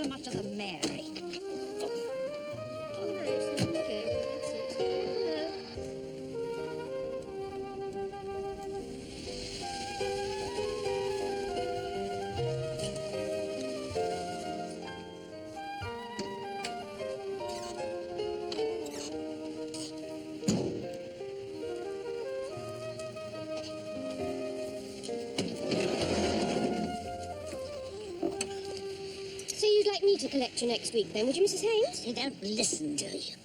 so much as a Mary. To collect you next week, then, would you, Mrs. Haynes? You don't listen, do you?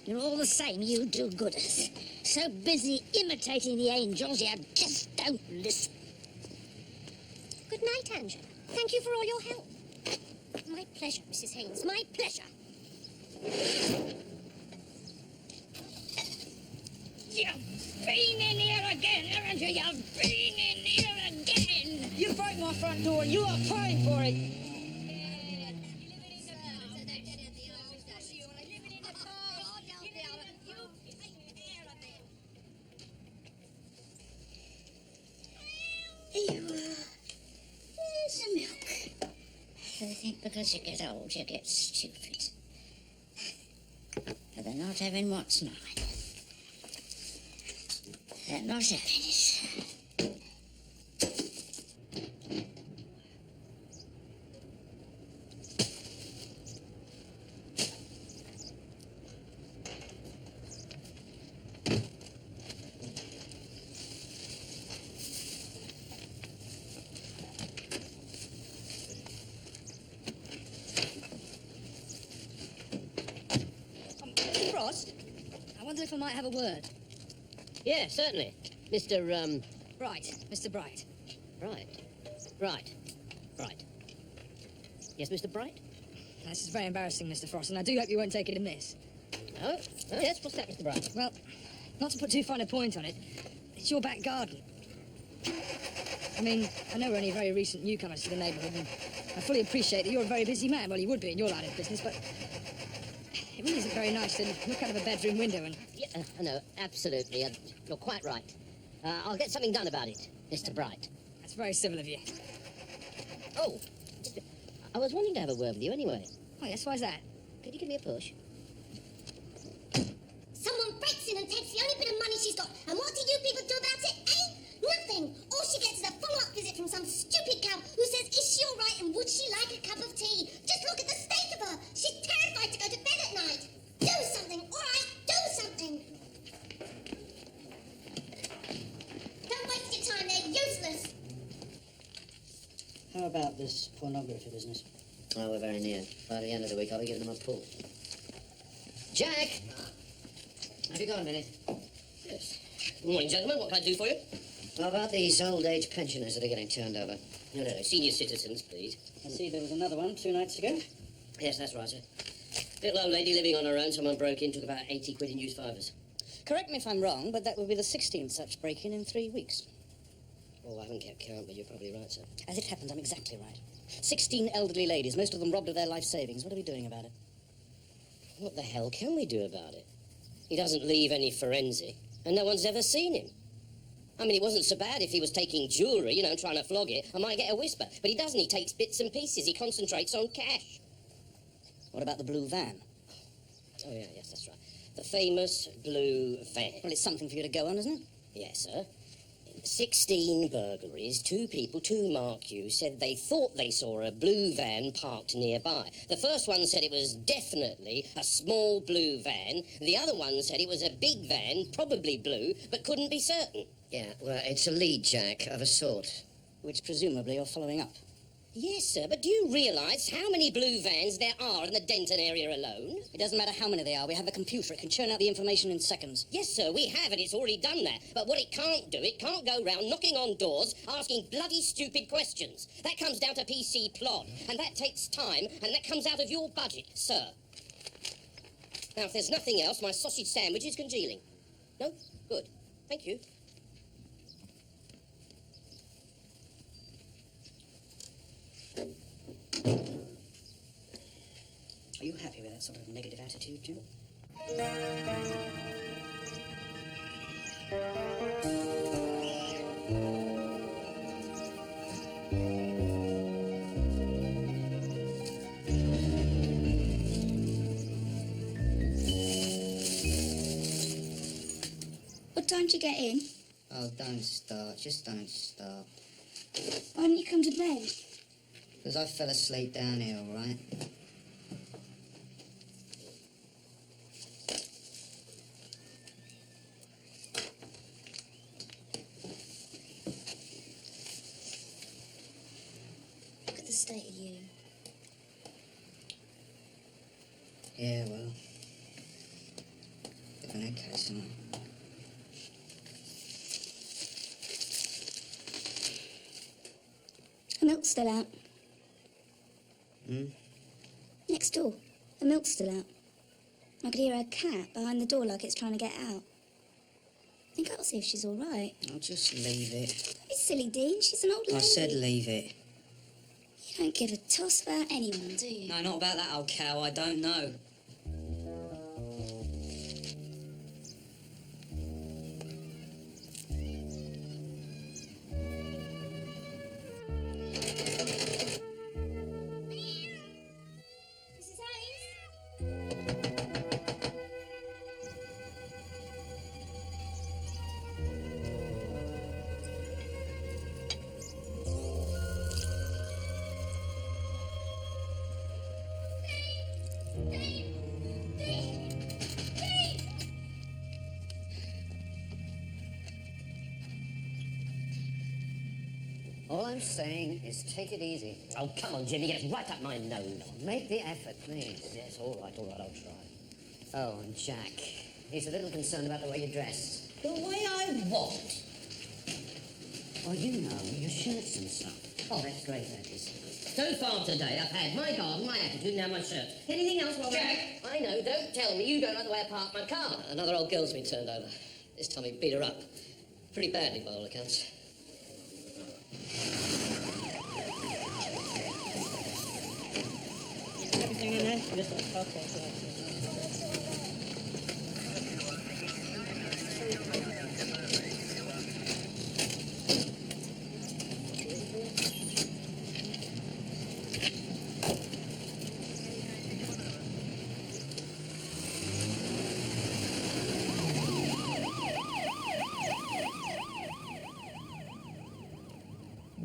You're all the same, you do-gooders. So busy imitating the angels, you just don't listen. Good night, Angela. Thank you for all your help. My pleasure, Mrs. Haynes, my pleasure. You've been in here again, haven't you? You've been in here again. You broke my front door and you are paying for it. Here's the milk. I think because you get old, you get stupid. But they're not having what's mine. They're not having it. I wonder if I might have a word. Yeah, certainly. Mr. Bright. Mr. Bright. Bright. Yes, Mr. Bright? This is very embarrassing, Mr. Frost, and I do hope you won't take it amiss. Oh, yes, what's that, Mr. Bright? Well, not to put too fine a point on it, it's your back garden. I mean, I know we're only very recent newcomers to the neighbourhood, and I fully appreciate that you're a very busy man. Well, you would be in your line of business, but it really isn't very nice to look out of a bedroom window and... Yeah, no, absolutely. You're quite right. I'll get something done about it, Mr. Bright. That's very civil of you. Oh, I was wanting to have a word with you anyway. Oh, yes, why's that? Could you give me a push? Someone breaks in and takes the only bit of money she's got, and what do you people do about it, eh? Nothing. All she gets is a follow-up visit from some stupid cow who says, is she all right and would she like a cup of tea? Just look at the state of her. She's terrified to go to bed at night. Do something, all right? Do something. Don't waste your time. They're useless. How about this pornography business? Oh, we're very near. By the end of the week, I'll be giving them a pull. Jack! Have you got a minute? Yes. Good morning, gentlemen. What can I do for you? How about these old-age pensioners that are getting turned over? No, senior citizens, please. I see there was another one 2 nights ago. Yes, that's right, sir. Little old lady living on her own. Someone broke in, took about 80 quid in used fivers. Correct me if I'm wrong, but that will be the 16th such break-in in 3 weeks. Oh, I haven't kept count, but you're probably right, sir. As it happens, I'm exactly right. 16 elderly ladies, most of them robbed of their life savings. What are we doing about it? What the hell can we do about it? He doesn't leave any forensic, and no one's ever seen him. I mean, it wasn't so bad if he was taking jewellery, you know, and trying to flog it. I might get a whisper. But he doesn't. He takes bits and pieces. He concentrates on cash. What about the blue van? Oh, yeah, yes, that's right. The famous blue van. Well, it's something for you to go on, isn't it? Yes, sir. 16 burglaries, 2 people, 2 mark you, said they thought they saw a blue van parked nearby. The first one said it was definitely a small blue van. The other one said it was a big van, probably blue, but couldn't be certain. Yeah, well, it's a lead, Jack, of a sort. Which presumably you're following up. Yes, sir, but do you realise how many blue vans there are in the Denton area alone? It doesn't matter how many they are. We have a computer. It can churn out the information in seconds. Yes, sir, we have, and it's already done that. But what it can't do, it can't go round knocking on doors, asking bloody stupid questions. That comes down to PC plod, and that takes time, and that comes out of your budget, sir. Now, if there's nothing else, my sausage sandwich is congealing. No? Good. Thank you. Are you happy with that sort of negative attitude, Jim? time did you get in? Oh, don't start. Just don't start. Why didn't you come to bed? Because I fell asleep down here, all right? Look at the state of you. Yeah, well. Bit of an egg case, isn't it? The milk's still out. Hmm? Next door. The milk's still out. I could hear a cat behind the door like it's trying to get out. I think I'll see if she's all right. I'll just leave it. Don't be silly, Dean. She's an old lady. I said leave it. You don't give a toss about anyone, do you? No, not about that old cow. I don't know. Mrs. Hayes? All I'm saying is take it easy. Oh, come on, Jimmy, get right up my nose. Make the effort, please. Yes, all right, I'll try. Oh, and Jack. He's a little concerned about the way you're dressed. The way I want. Oh, you know, your shirts and stuff. Oh, that's great, that is. So far today, I've had my garden, my attitude, now my shirt. Anything else while Jack! I know, don't tell me you don't know the way I park my car. Another old girl's been turned over. This time he beat her up. Pretty badly, by all accounts. Everything in there? Yes, okay, great.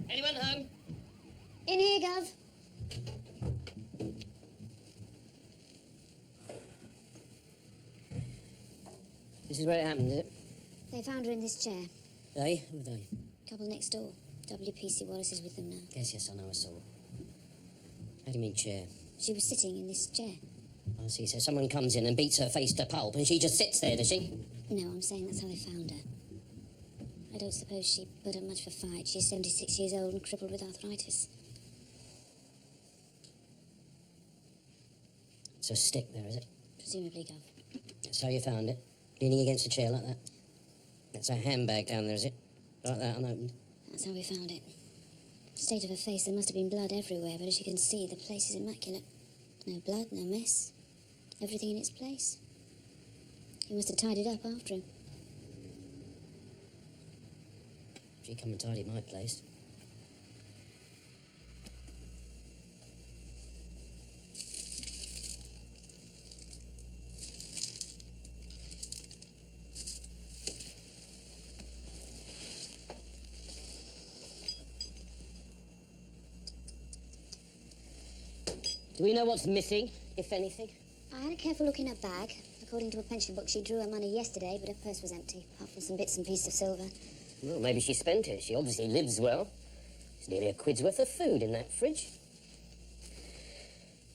Anyone home? In here, Gov. This is where it happened, is it? They found her in this chair. They? Who are they? Couple next door. WPC Wallace is with them now. Yes, I know, I saw. How do you mean chair? She was sitting in this chair. I see, so someone comes in and beats her face to pulp and she just sits there, does she? No, I'm saying that's how they found her. I don't suppose she put up much of a fight. She's 76 years old and crippled with arthritis. It's a stick there, is it? Presumably, Gov. That's how you found it? Leaning against a chair like that? That's a handbag down there, is it? Like that, unopened? That's how we found it. State of her face, there must have been blood everywhere, but as you can see, the place is immaculate. No blood, no mess. Everything in its place. He must have tied it up after him. She come and tidy my place. Do we know what's missing, if anything? I had a careful look in her bag. According to a pension book, she drew her money yesterday, but her purse was empty, apart from some bits and pieces of silver. Well, maybe she spent it. She obviously lives well. There's nearly a quid's worth of food in that fridge.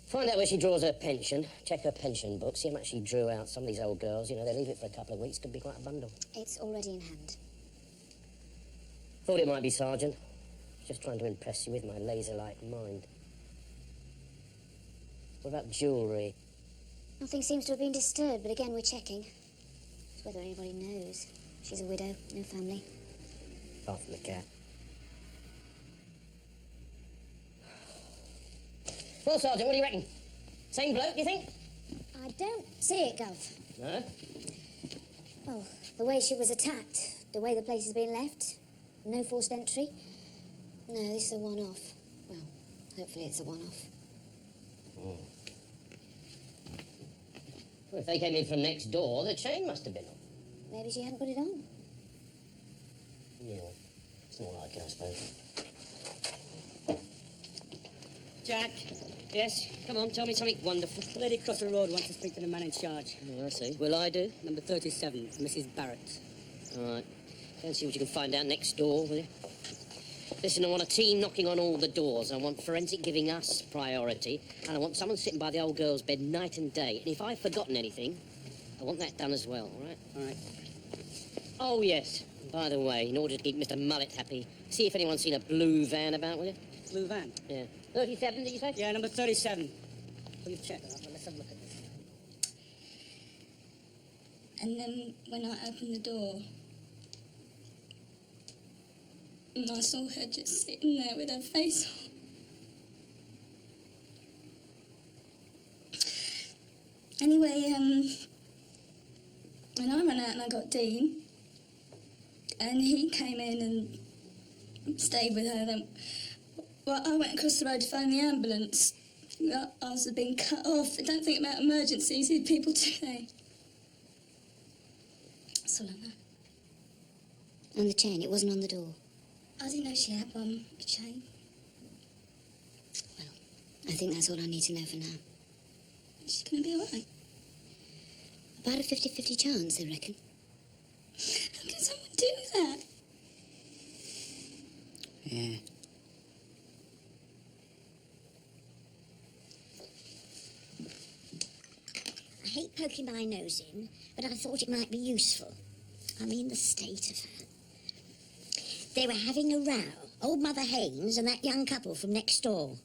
Find out where she draws her pension. Check her pension book. See how much she drew out. Some of these old girls, you know, they leave it for a couple of weeks. Could be quite a bundle. It's already in hand. Thought it might be, Sergeant. Just trying to impress you with my laser-like mind. What about jewellery? Nothing seems to have been disturbed, but again, we're checking. It's whether anybody knows. She's a widow, no family. Apart from the cat. Well, Sergeant, what do you reckon? Same bloke, you think? I don't see it, Gov. No? Well, the way she was attacked, the way the place has been left, no forced entry. No, this is a one-off. Well, hopefully it's a one-off. Well, if they came in from next door, the chain must have been on. Maybe she hadn't put it on. Yeah, it's not like it, I suppose. Jack, Yes, come on, tell me something wonderful. the lady across the road wants to speak to the man in charge. Oh, I see. Will I do? Number 37, Mrs. Barrett. All right. Go and see what you can find out next door, will you? Listen, I want a team knocking on all the doors. I want forensic giving us priority. And I want someone sitting by the old girl's bed night and day. And if I've forgotten anything, I want that done as well, all right? All right. Oh, yes. By the way, in order to keep Mr. Mullet happy, see if anyone's seen a blue van about, will you? Blue van. Yeah. 37, did you say? Yeah, number 37. Will you check that? Let's have a look at this. And then when I opened the door, and I saw her just sitting there with her face on. Anyway, and I ran out and I got Dean, and he came in and stayed with her. Then, well, I went across the road to phone the ambulance. Ours had been cut off. I don't think about emergencies, these people today. That's all I know. And the chain, it wasn't on the door. I didn't know she had one, a chain. Well, I think that's all I need to know for now. She's going to be all right. About a 50-50 chance, I reckon. How can someone do that? Yeah. I hate poking my nose in, but I thought it might be useful. I mean, the state of her. They were having a row, old Mother Haynes and that young couple from next door.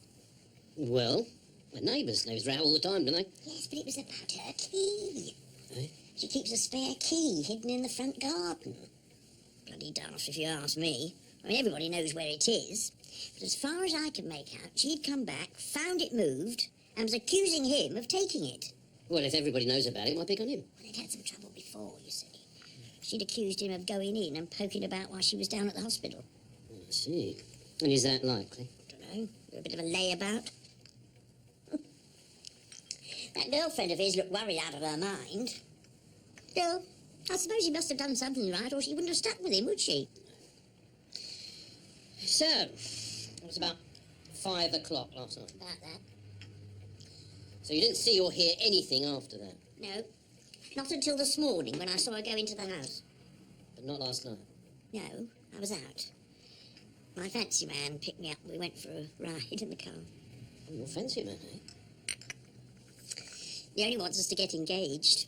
Well, we're neighbours. Neighbours row all the time, don't they? Yes, but it was about her key. Eh? She keeps a spare key hidden in the front garden. Bloody daft, if you ask me. I mean, everybody knows where it is. But as far as I can make out, she'd come back, found it moved, and was accusing him of taking it. Well, if everybody knows about it, it might pick on him. Well, they'd had some trouble before, you see. She'd accused him of going in and poking about while she was down at the hospital. I see. And is that likely? Don't know, a bit of a layabout. That girlfriend of his looked worried out of her mind. Still, I suppose he must have done something right, or she wouldn't have stuck with him, would she? So, it was about 5 o'clock last night. About that. So you didn't see or hear anything after that? No, not until this morning when I saw her go into the house. But not last night? No, I was out. My fancy man picked me up and we went for a ride in the car. Oh, you're fancy man, eh? He only wants us to get engaged.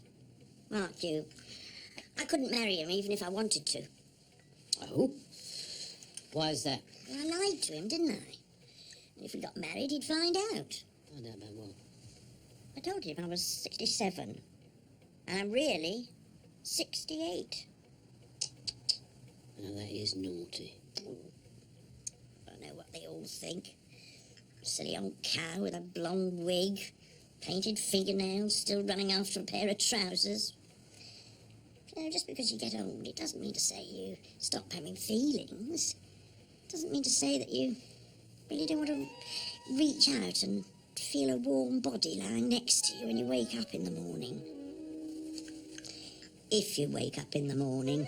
Mark you, I couldn't marry him even if I wanted to. Oh? Why is that? I lied to him, didn't I? And if we got married, he'd find out. Find out about what? I told him I was 67. And I'm really 68. Now, that is naughty. I don't know what they all think. Silly old cow with a blonde wig, painted fingernails, still running after a pair of trousers. You know, just because you get old, it doesn't mean to say you stop having feelings. It doesn't mean to say that you really don't want to reach out and feel a warm body lying next to you when you wake up in the morning. If you wake up in the morning.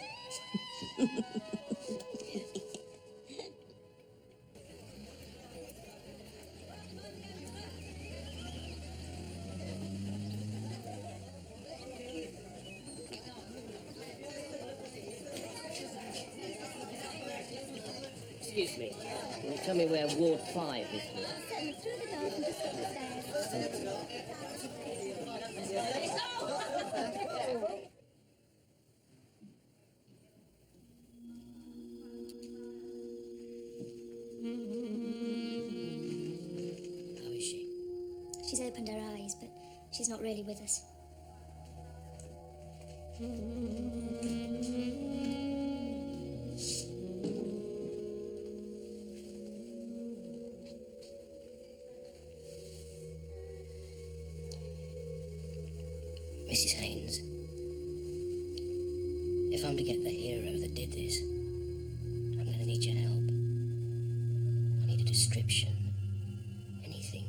Excuse me. Can you tell me where Ward 5 is, please? Certainly, through the door and just up the stairs. How is she? She's opened her eyes, but she's not really with us. Mrs. Haynes, if I'm to get the hero that did this, I'm going to need your help. I need a description. Anything.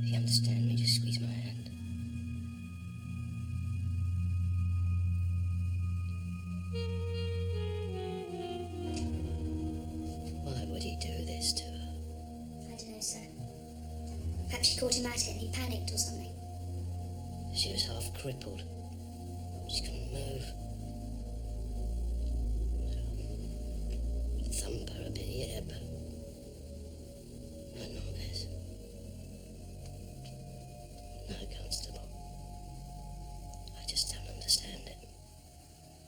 If you understand me, just squeeze my hand. Perhaps she caught him at it and he panicked or something. She was half crippled. She couldn't move. Thump her a bit, yeah, but not this. No, Constable. I just don't understand it.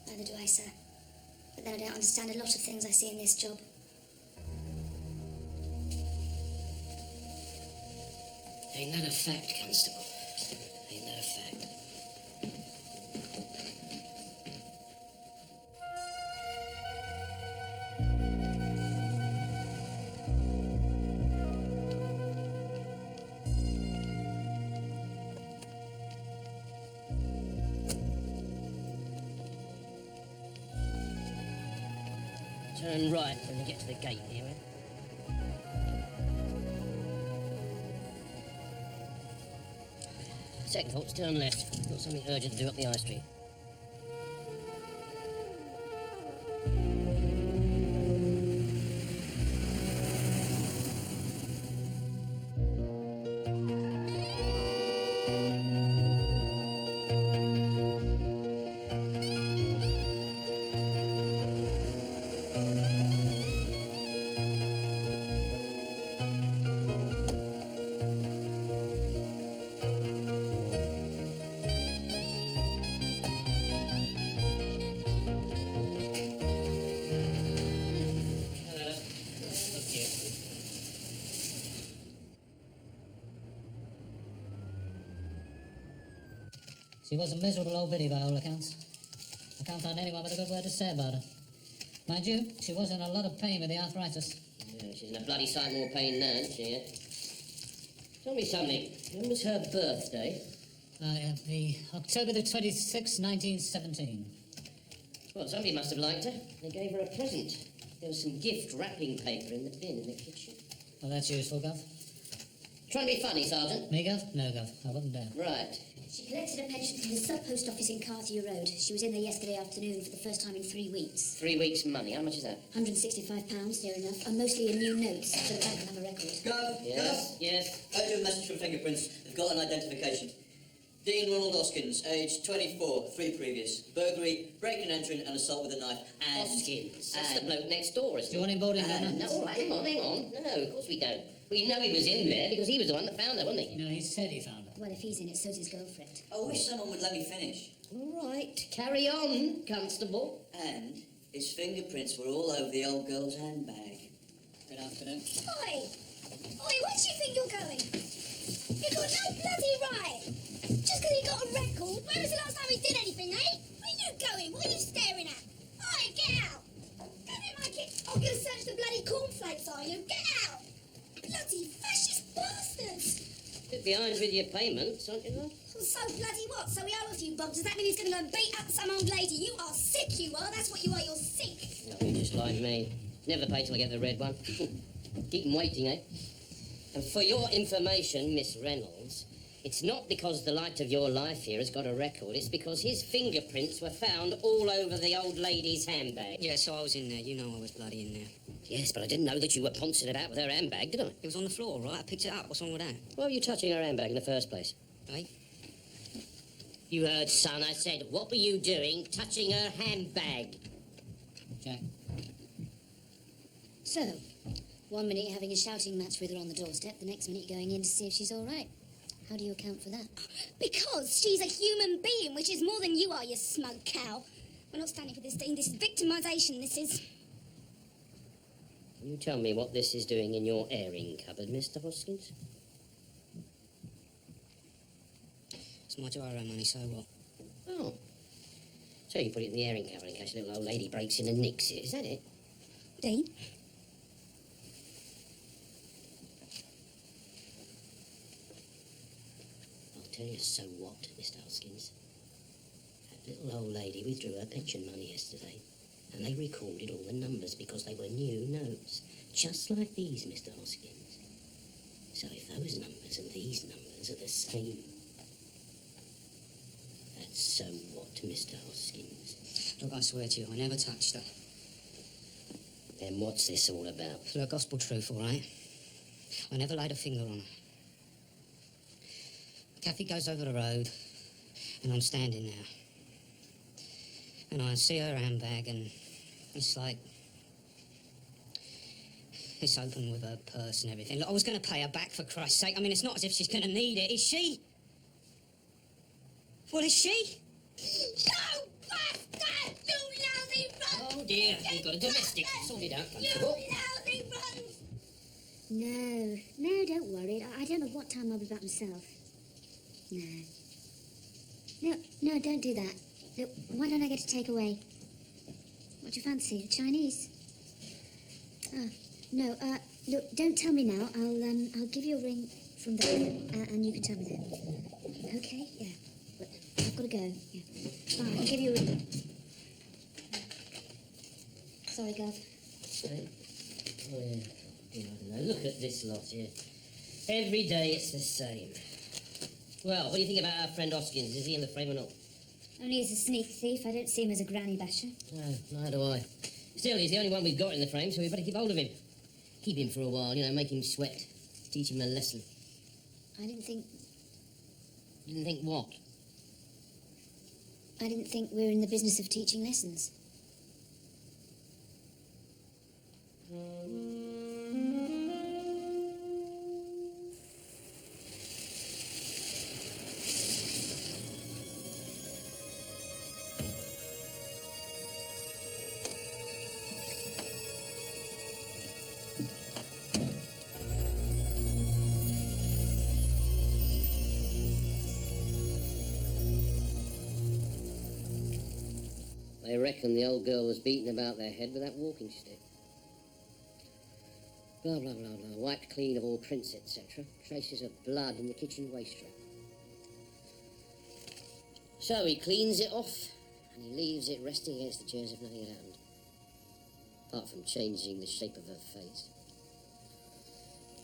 Neither do I, sir. But then I don't understand a lot of things I see in this job. Ain't that a fact, Constable? Ain't that a fact? Turn right when you get to the gate here, eh? Second thoughts, turn left. Got something urgent to do up the high street. She was a miserable old biddy by all accounts. I can't find anyone with a good word to say about her. Mind you, she was in a lot of pain with the arthritis. Yeah, she's in a bloody sight more pain now, isn't she? Tell me something. When was her birthday? The October the 26th, 1917. Well, somebody must have liked her. They gave her a present. There was some gift wrapping paper in the bin in the kitchen. Well, that's useful, Gov. Trying to be funny, Sergeant. Me, Gov? No, Gov. I wouldn't dare. Right. She collected a pension from the sub-post office in Carthew Road. She was in there yesterday afternoon for the first time in 3 weeks. 3 weeks' money. How much is that? £165, near enough, and mostly in new notes, so the bank will have a record. Gov, Yes, yes. urgent message from Fingerprints. They've got an identification. Dean Ronald Hoskins, age 24, 3 previous. Burglary, break and entering, and assault with a knife. And... Hoskins. That's the bloke next door, isn't Do you want him boarding, Governor? No, all right, hang on. No, of course we don't. We know he was in there because he was the one that found her, wasn't he? No, he said he found her. Well, if he's in it, so's his girlfriend. I wish someone would let me finish. All right, carry on, Constable. And his fingerprints were all over the old girl's handbag. Good afternoon. Oi! Oi, where do you think you're going? You got no bloody right! Just because he got a record, when was the last time he did anything, eh? Where are you going? What are you staring at? Oi, get out! Come here, Mikey. I'm going to search the bloody cornflakes, are you? Get out! Bloody fascist bastards! Bit behind with your payments, aren't you, love? Well, so bloody what? So we owe a few bob. Does that mean he's going to go and beat up some old lady? You are sick, you are. That's what you are. You're sick. No, you're just like me. Never pay till I get the red one. Keep 'em waiting, eh? And for your information, Miss Reynolds, it's not because the light of your life here has got a record. It's because his fingerprints were found all over the old lady's handbag. Yeah, so I was in there. You know I was bloody in there. Yes, but I didn't know that you were pouncing about with her handbag, did I? It was on the floor, right? I picked it up. What's wrong with that? Why were you touching her handbag in the first place? Eh? You heard, son. I said, what were you doing touching her handbag? Jack. So, 1 minute you're having a shouting match with her on the doorstep, the next minute you're going in to see if she's all right. How do you account for that? Because she's a human being, which is more than you are, you smug cow. We're not standing for this, Dean. This is victimisation, this is. You tell me what this is doing in your airing cupboard, Mr. Hoskins. It's my gyro money, so what? Oh. So you put it in the airing cupboard in case a little old lady breaks in and nicks it, is that it? Dean? I'll tell you so what, Mr. Hoskins. That little old lady withdrew her pension money yesterday, and they recorded all the numbers because they were new notes, just like these, Mr. Hoskins. So if those numbers and these numbers are the same, that's so what, Mr. Hoskins? Look, I swear to you, I never touched her. Then what's this all about? Look, gospel truth, all right? I never laid a finger on her. Kathy goes over the road, and I'm standing there. And I see her handbag, and it's like... It's open with her purse and everything. Look, I was going to pay her back, for Christ's sake. I mean, it's not as if she's going to need it, is she? Well, is she? You bastard! You lousy runt! Oh dear, we've got a domestic. Sort it out. You lousy runt! No, don't worry. I don't know what time I'll be back myself. No, don't do that. Look, why don't I get a takeaway? What do you fancy? Chinese? No, look, don't tell me now. I'll give you a ring from there, and you can tell me then. Okay? Yeah. But I've got to go. Yeah. Bye. I'll give you a ring. Sorry, Gov. Right. Oh, yeah. I don't know. Look at this lot here. Every day it's the same. Well, what do you think about our friend Hoskins? Is he in the frame or not? Only as a sneak thief. I don't see him as a granny basher. No, neither do I. Still, he's the only one we've got in the frame, so we better keep hold of him. Keep him for a while, you know, make him sweat. Teach him a lesson. I didn't think... You didn't think what? I didn't think we were in the business of teaching lessons. They reckon the old girl was beaten about their head with that walking stick. Blah, blah, blah, blah. Wiped clean of all prints, etc. Traces of blood in the kitchen waste rack. So he cleans it off, and he leaves it resting against the chair as if nothing had happened. Apart from changing the shape of her face.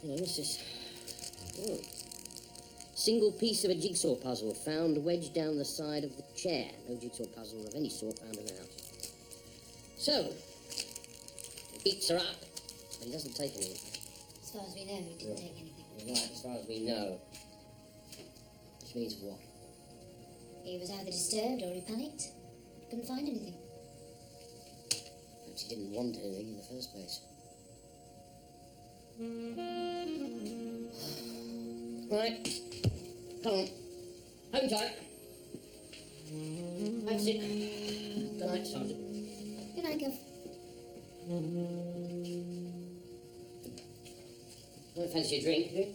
Oh, what's this? Oh. Single piece of a jigsaw puzzle found wedged down the side of the chair. No jigsaw puzzle of any sort found in the house. So, he beats her up, but he doesn't take anything. As far as we know, he didn't take anything. Right, as far as we know. Which means what? He was either disturbed or he panicked. Couldn't find anything. Perhaps he didn't want anything in the first place. Right. Come on. Home tight. That's it. Good night, Sergeant. Good night, Gov. Don't fancy a drink, do you?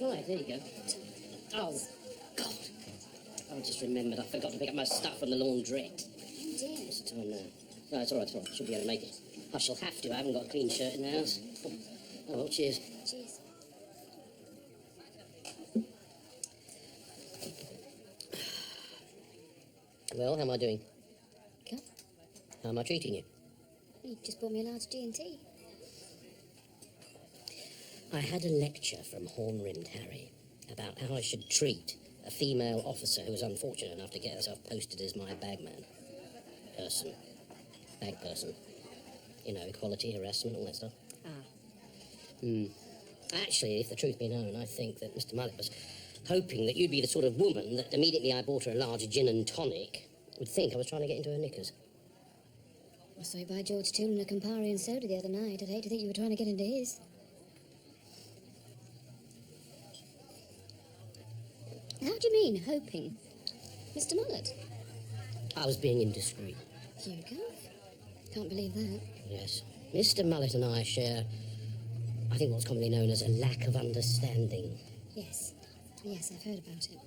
Right, there you go. Oh, God. I just remembered I forgot to pick up my stuff from the laundrette. Oh, dear. What's the time now? No, it's all right, it's all right. Should be able to make it. I shall have to. I haven't got a clean shirt in the house. Oh, well, cheers. Cheers. Well, how am I doing? Gov, How am I treating you? you just bought me a large G&T. I had a lecture from Horn-Rimmed Harry about how I should treat a female officer who was unfortunate enough to get herself posted as my bagman. Bag person. You know, equality, harassment, all that stuff. Actually, if the truth be known, I think that Mr. Mullet was hoping that you'd be the sort of woman that immediately I bought her a large gin and tonic would think I was trying to get into her knickers. I saw you buy George Toole a Campari and soda the other night. I'd hate to think you were trying to get into his. How do you mean, hoping? Mr. Mullet? I was being indiscreet. You go. Can't believe that. Yes. Mr. Mullet and I share, I think, what's commonly known as a lack of understanding. Yes. Yes, I've heard about it.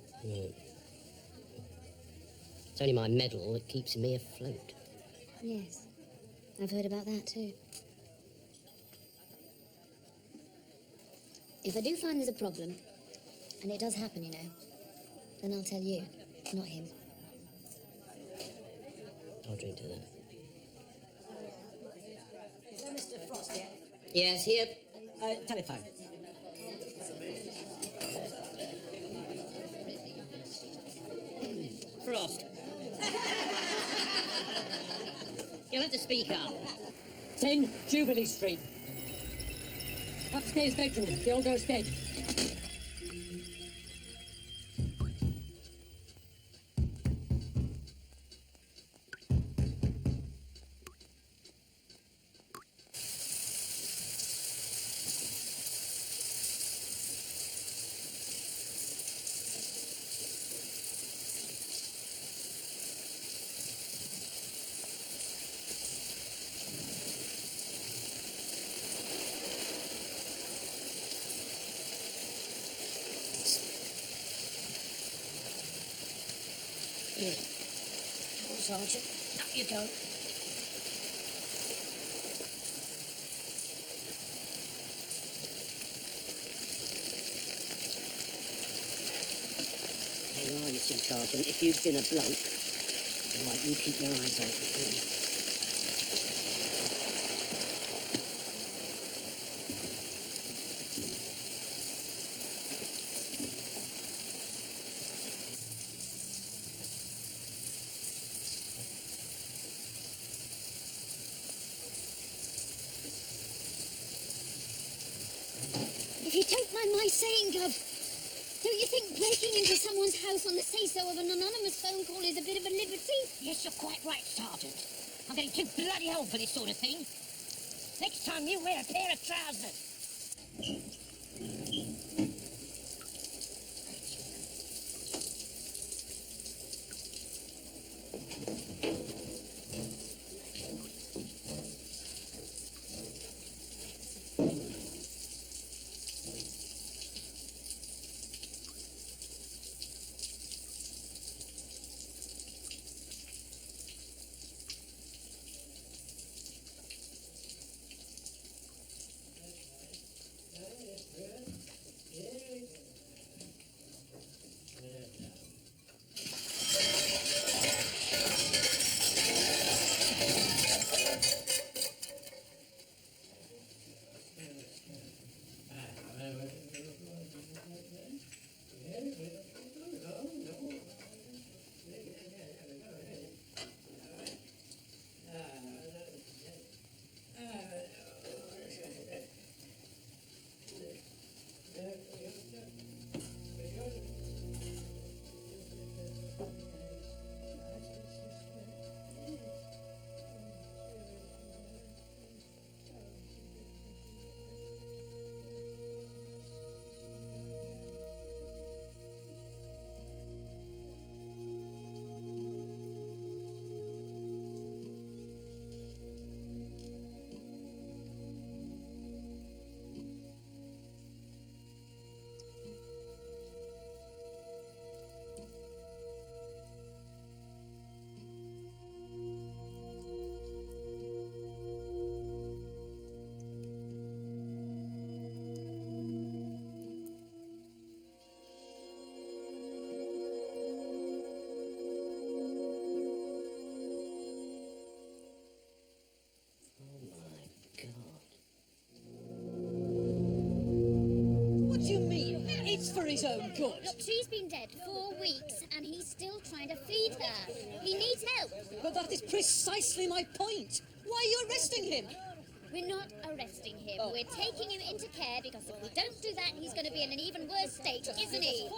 It's only my medal that keeps me afloat. Yes. I've heard about that too. If I do find there's a problem, and it does happen, you know, then I'll tell you, not him. I'll drink to that. Is that Mr. Frost yet? Yes, here. Telephone. Frost. You'll have to speak up. 10 Jubilee Street. Upstairs bedroom. The old girl's dead. Here. Sergeant, up you go. Hey, are you, Sergeant? If you'd been a bloke, all right, you keep your eyes open. If you don't mind my saying, Gov, don't you think breaking into someone's house on the say-so of an anonymous phone call is a bit of a liberty? Yes, you're quite right, Sergeant. I'm getting too bloody old for this sort of thing. Next time you wear a pair of trousers. What do you mean? It's for his own good. Look, she's been dead 4 weeks, and he's still trying to feed her. He needs help. But that is precisely my point. Why are you arresting him? We're not arresting him. We're taking him into care because if we don't do that, he's going to be in an even worse state, isn't he?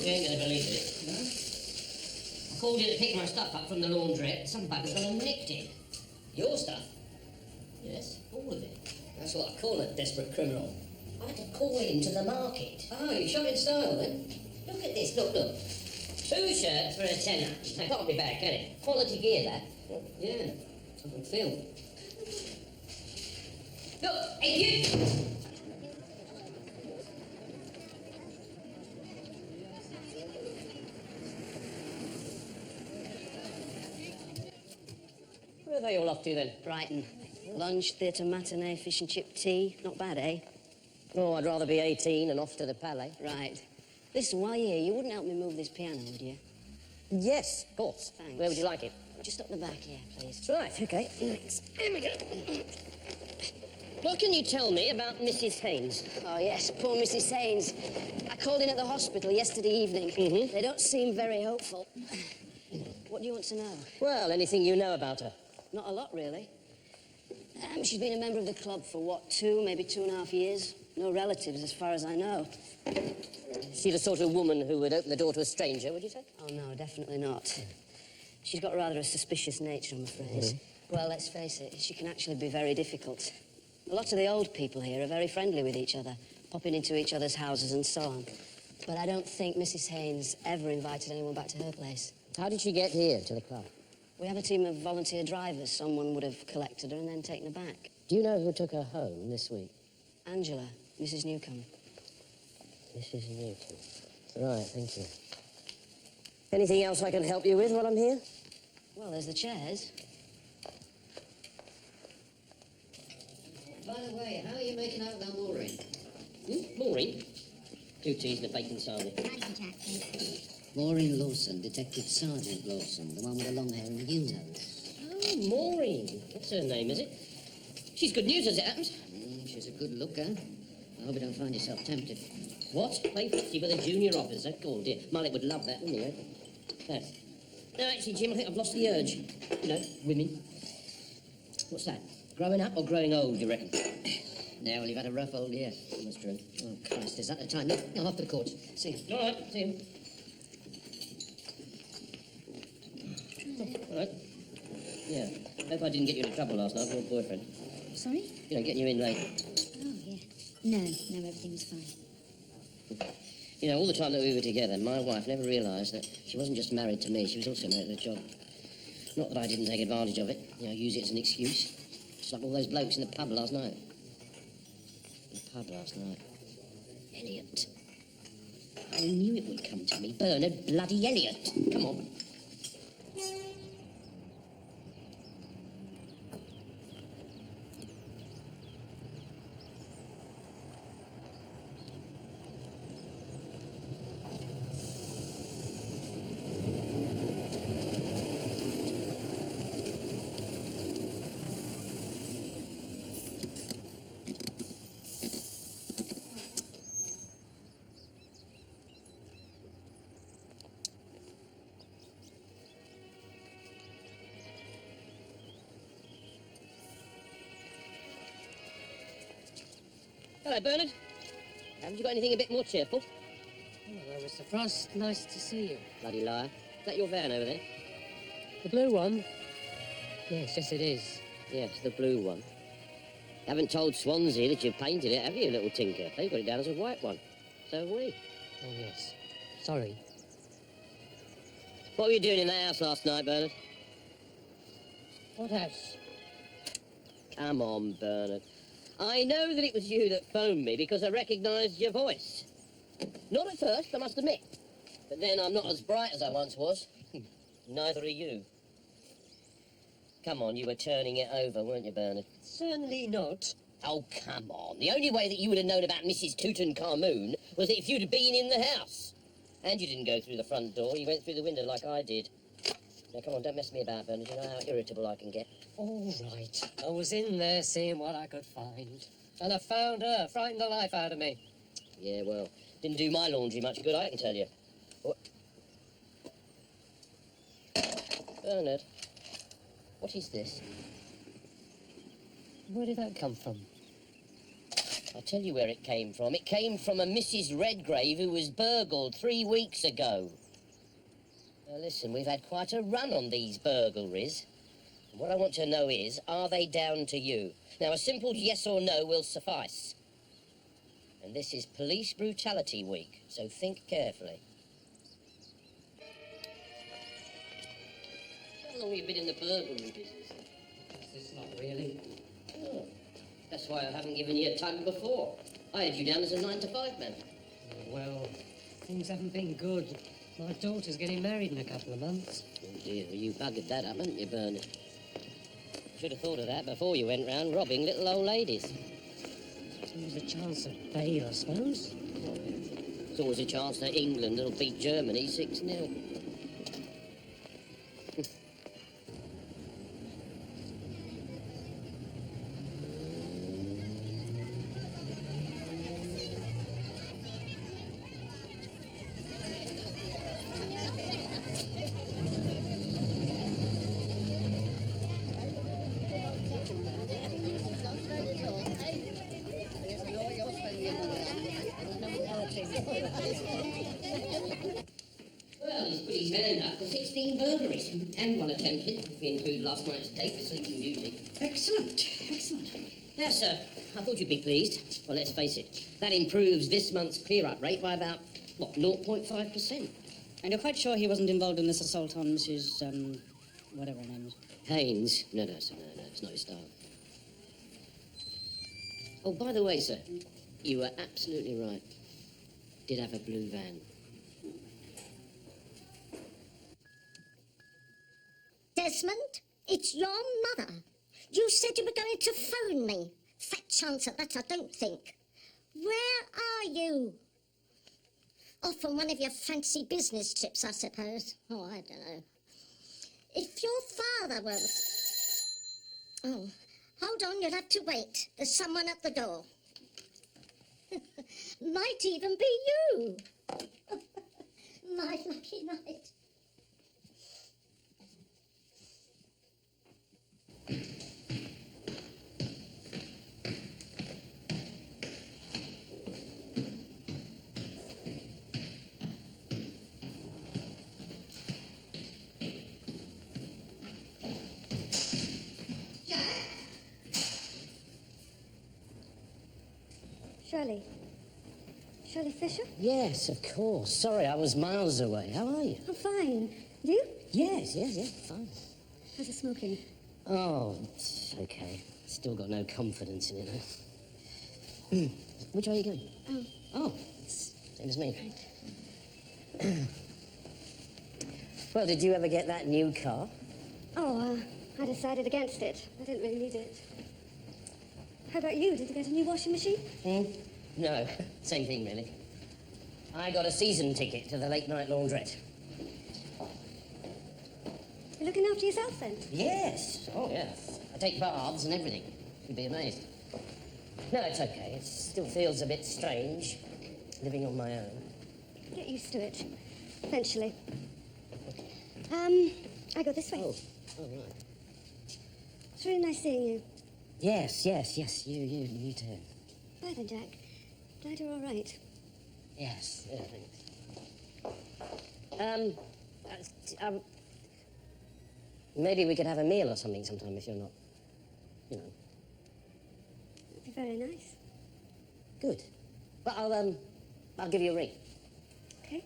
You ain't gonna believe it. No? I called in to pick my stuff up from the laundrette. Some bugger's gone and nicked it. Your stuff? Yes, all of it. That's what I call a desperate criminal. I had to call in to the market. Oh, you shot in style then? Look at this, look. 2 shirts for a tenner. That can't be bad, can it? Quality gear, that. Yeah, I can film. Look, hey, you! Where are they all off to then? Brighton. Lunch, theatre, matinee, fish and chip tea. Not bad, eh? Oh, I'd rather be 18 and off to the Palais. Right. Listen, while you're here, you wouldn't help me move this piano, would you? Yes, of course. Thanks. Where would you like it? Just up the back here, please. Right, okay. Thanks. Here we go. What can you tell me about Mrs. Haynes? Oh, yes, poor Mrs. Haynes. I called in at the hospital yesterday evening. Mm-hmm. They don't seem very hopeful. What do you want to know? Well, anything you know about her. Not a lot, really. She's been a member of the club for, what, 2, maybe 2.5 years? No relatives, as far as I know. She's the sort of woman who would open the door to a stranger, would you say? Oh, no, definitely not. She's got rather a suspicious nature, I'm afraid. Mm-hmm. Well, let's face it, she can actually be very difficult. A lot of the old people here are very friendly with each other, popping into each other's houses and so on. But I don't think Mrs. Haynes ever invited anyone back to her place. How did she get here to the club? We have a team of volunteer drivers. Someone would have collected her and then taken her back. Do you know who took her home this week? Angela, Mrs. Newcomb. Mrs. Newton. Right, thank you. Anything else I can help you with while I'm here? Well, there's the chairs. By the way, how are you making out that Maureen? Maureen? 2 teas and a bacon sandwich. Maureen Lawson, Detective Sergeant Lawson, the one with the long hair and the U-nose. Oh, Maureen. That's her name, is it? She's good news, as it happens. She's a good looker. I hope you don't find yourself tempted. What? Play footy with a junior officer? Oh, dear. Mullet would love that, wouldn't he, eh? No, actually, Jim, I think I've lost the urge. You know, women. What's that? Growing up or growing old, do you reckon? Now, well, you've had a rough old year. That's true. Oh, Christ, is that the time? No, off to the courts. See you. All right, see you. All right. Yeah. Hope I didn't get you into trouble last night with your boyfriend. Sorry? You know, getting you in late. Oh, yeah. No, everything was fine. You know, all the time that we were together, my wife never realised that she wasn't just married to me, she was also married to the job. Not that I didn't take advantage of it, you know, use it as an excuse. Just like all those blokes in the pub last night. In the pub last night. Elliot. I knew it would come to me. Bernard bloody Elliot. Come on. Hello, Bernard. Haven't you got anything a bit more cheerful? Hello, Mr. Frost. Nice to see you. Bloody liar. Is that your van over there? The blue one? Yes, it is. Yes, the blue one. Haven't told Swansea that you've painted it, have you, little tinker? They've got it down as a white one. So have we. Oh, yes. Sorry. What were you doing in the house last night, Bernard? What house? Come on, Bernard. I know that it was you that phoned me because I recognised your voice. Not at first, I must admit. But then I'm not as bright as I once was. Neither are you. Come on, you were turning it over, weren't you, Bernard? Certainly not. Oh, come on. The only way that you would have known about Mrs. Tutankhamun was if you'd have been in the house. And you didn't go through the front door, you went through the window like I did. Now, come on, don't mess me about, Bernard. You know how irritable I can get. All right. I was in there seeing what I could find. And I found her, frightened the life out of me. Yeah, well, didn't do my laundry much good, I can tell you. What? Bernard, what is this? Where did that come from? I'll tell you where it came from. It came from a Mrs. Redgrave who was burgled 3 weeks ago. Now, listen, we've had quite a run on these burglaries. What I want to know is, are they down to you? Now, a simple yes or no will suffice. And this is Police Brutality Week, so think carefully. How long have you been in the burglary business? It's not really. Oh, that's why I haven't given you a tug before. I had you down as a 9-to-5 man. Well, things haven't been good. My daughter's getting married in a couple of months. Oh dear, you buggered that up, haven't you, Bernard? Should have thought of that before you went round robbing little old ladies. There's a chance of bail, I suppose. There's always a chance that England will beat Germany 6-0. Well, he's put his hand up for 16 burglaries and one attempted, if we include last night's date for sleeping beauty. Excellent, excellent. Now, sir, I thought you'd be pleased. Well, let's face it, that improves this month's clear-up rate by about, what, 0.5%. And you're quite sure he wasn't involved in this assault on Mrs. whatever her name is? Haynes? No, it's not his style. Oh, by the way, sir, you were absolutely right. Did have a blue van. Desmond, it's your mother. You said you were going to phone me. Fat chance at that, I don't think. Where are you? Off on one of your fancy business trips, I suppose. Oh, I don't know. If your father were... Oh, hold on, you'll have to wait. There's someone at the door. Might even be you. My lucky night. Shirley. Shirley Fisher? Yes, of course. Sorry, I was miles away. How are you? I'm fine. You? Yes, fine. How's the smoking? Oh, it's okay. Still got no confidence in it, though. Which way are you going? Oh, same as me. Well, did you ever get that new car? Oh, I decided against it. I didn't really need it. How about you? Did you get a new washing machine? No, same thing, really. I got a season ticket to the late night laundrette. You're looking after yourself, then? Yes. Oh, yes. I take baths and everything. You'd be amazed. No, it's okay. It still feels a bit strange, living on my own. Get used to it. Eventually. I go this way. Oh, right. It's really nice seeing you. Yes. You too. Bye then, Jack. Glad you're all right. Yes, thanks. Maybe we could have a meal or something sometime if you're not, you know. It'd be very nice. Good. Well, I'll give you a ring. Okay.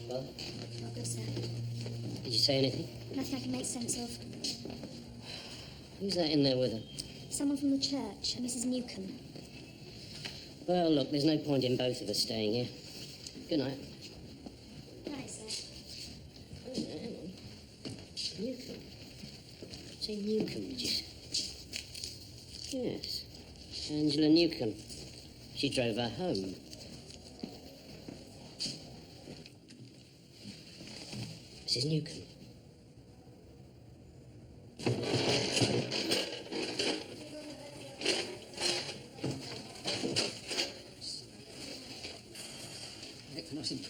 Well, I'll go, sir. did you say anything? Nothing I can make sense of. Who's that in there with her? Someone from the church, a Mrs. Newcomb. Well, look, there's no point in both of us staying here. Good night. Right, sir. Oh, hang on. Newcomb. Say Newcomb, did you say? Yes. Angela Newcomb. She drove her home. Mrs. Newcomb.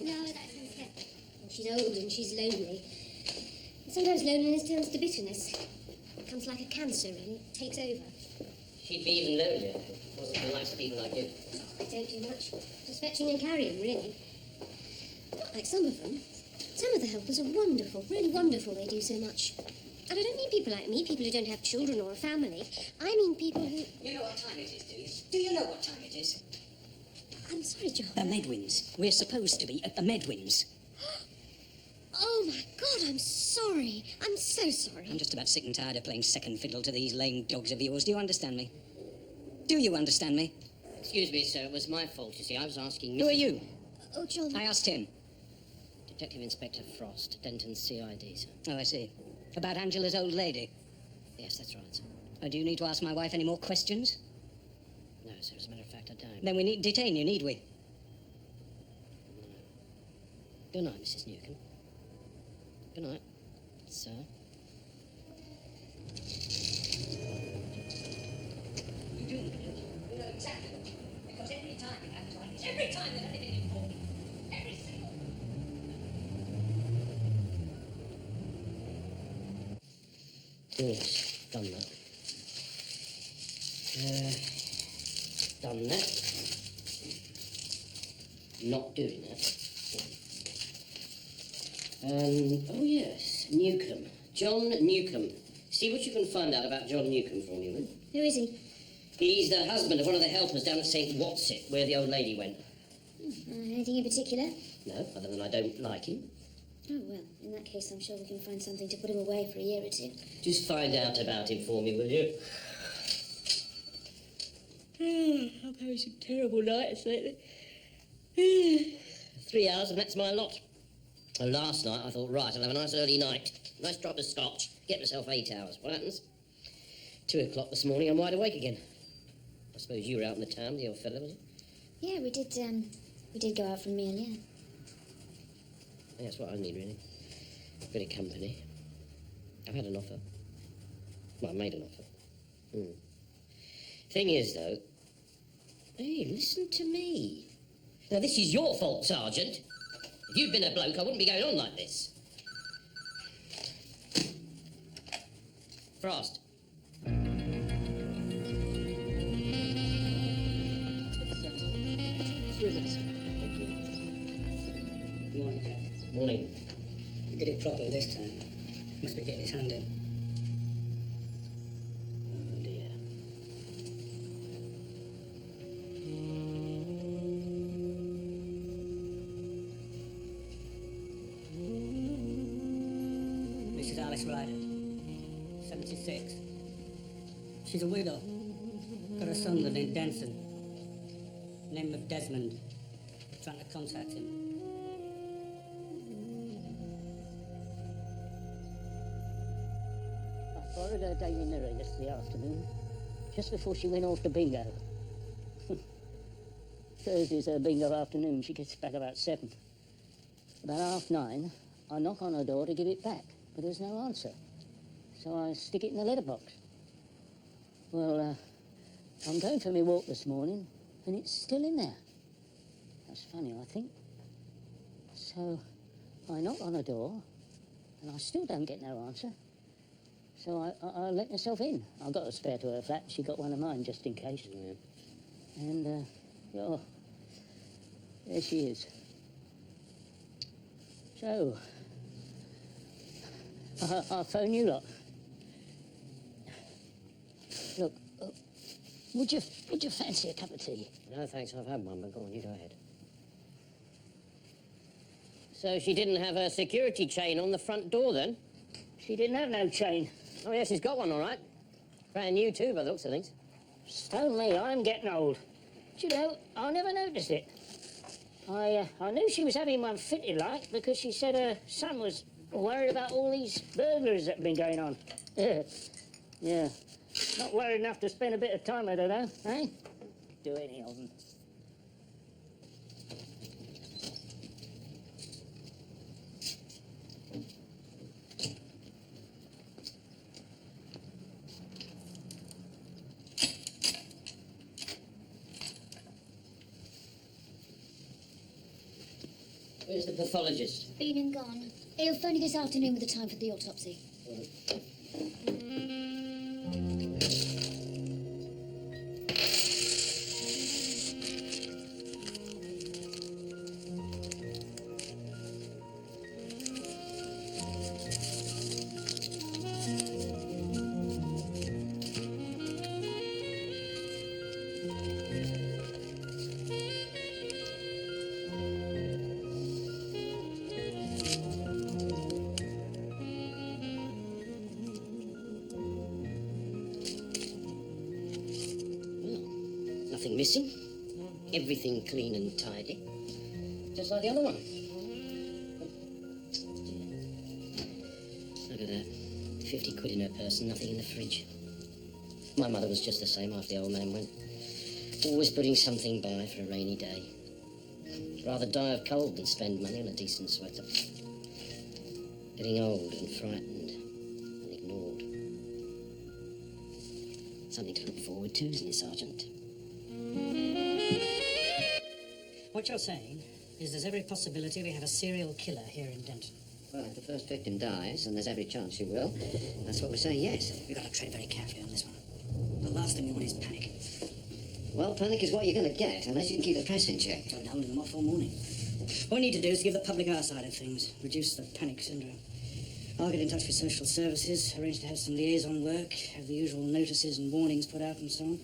No, that's okay. Well, she's old and she's lonely. And sometimes loneliness turns to bitterness. It comes like a cancer and it takes over. She'd be even lonelier if it wasn't for nice people like you. I don't do much. Just fetching and carrying, really. Not like some of them. Some of the helpers are wonderful, really wonderful. They do so much. And I don't mean people like me, people who don't have children or a family. I mean people who... You know what time it is, do you? Do you know what time it is? I'm sorry, John. The Medwins. We're supposed to be at the Medwins. Oh, my God, I'm sorry. I'm so sorry. I'm just about sick and tired of playing second fiddle to these lame dogs of yours. Do you understand me? Do you understand me? Excuse me, sir, it was my fault, you see. I was asking... Who are you? Oh, John. I asked him. Detective Inspector Frost, Denton CID, sir. Oh, I see. About Angela's old lady. Yes, that's right, sir. Oh, do you need to ask my wife any more questions? No, sir, as a matter of fact, I don't. Then we needn't detain you, need we? Good night, Mrs. Newcomb. Good night, sir. You do, you know exactly. Because every time you have to write it, every time there's anything important, every single... Yes, done that. Done that. Not doing that. Oh yes, Newcomb. John Newcomb. See what you can find out about John Newcomb for me, will you? Who is he? He's the husband of one of the helpers down at St. Whatsit, where the old lady went. Anything in particular? No, other than I don't like him. Oh, well, in that case, I'm sure we can find something to put him away for a year or two. Just find out about him for me, will you? I've had some terrible nights lately. 3 hours and that's my lot. Well, last night I thought, right, I'll have a nice early night. Nice drop of scotch. Get myself 8 hours. What happens? 2 o'clock this morning, I'm wide awake again. I suppose you were out in the town, the old fellow, was it? Yeah, we did go out for a meal, yeah. Yeah, that's what I need, really. A bit of company. I've had an offer. Well, I made an offer. Thing is, though... Hey, listen to me. Now, this is your fault, Sergeant. If you'd been a bloke, I wouldn't be going on like this. Frost. Morning, Jack. Morning. You did it properly this time. Must be getting his hand in. Oh, dear. Mrs. Alice Ryder, 76. She's a widow. Got a son living in Denson. Name of Desmond. Trying to contact him. I borrowed her Daily Mirror yesterday afternoon, just before she went off to bingo. Thursday's her bingo afternoon. She gets back about 7. About 9:30, I knock on her door to give it back, but there's no answer. So I stick it in the letterbox. Well, I'm going for my walk this morning, and it's still in there. That's funny, I think. So I knock on her door, and I still don't get no answer. So I let myself in. I got a spare to her flat. She got one of mine just in case. Yeah. And, there she is. So, I'll phone you lot. Look, would you fancy a cup of tea? No, thanks, I've had one, but go on, you go ahead. So she didn't have her security chain on the front door, then? She didn't have no chain. Oh, yes, she's got one, all right. Brand new, too, by the looks of things. Stone me, I'm getting old. Do you know, I never noticed it. I knew she was having one fitted like because she said her son was worried about all these burglaries that have been going on. Yeah. Not worried enough to spend a bit of time with her, though, eh? Do any of them. Where's the pathologist? Been and gone. He'll phone you this afternoon with the time for the autopsy. Nothing missing. Everything clean and tidy. Just like the other one. Look at that. 50 quid in her purse and nothing in the fridge. My mother was just the same after the old man went. Always putting something by for a rainy day. Rather die of cold than spend money on a decent sweater. Getting old and frightened and ignored. Something to look forward to, isn't it, Sergeant? What you're saying is there's every possibility we have a serial killer here in Denton. Well, if the first victim dies, and there's every chance she will, that's what we're saying, yes. We've got to tread very carefully on this one. The last thing we want is panic. Well, panic is what you're going to get, unless you can keep the press in check. Don't hold them off all morning. What we need to do is give the public our side of things, reduce the panic syndrome. I'll get in touch with social services, arrange to have some liaison work, have the usual notices and warnings put out and so on.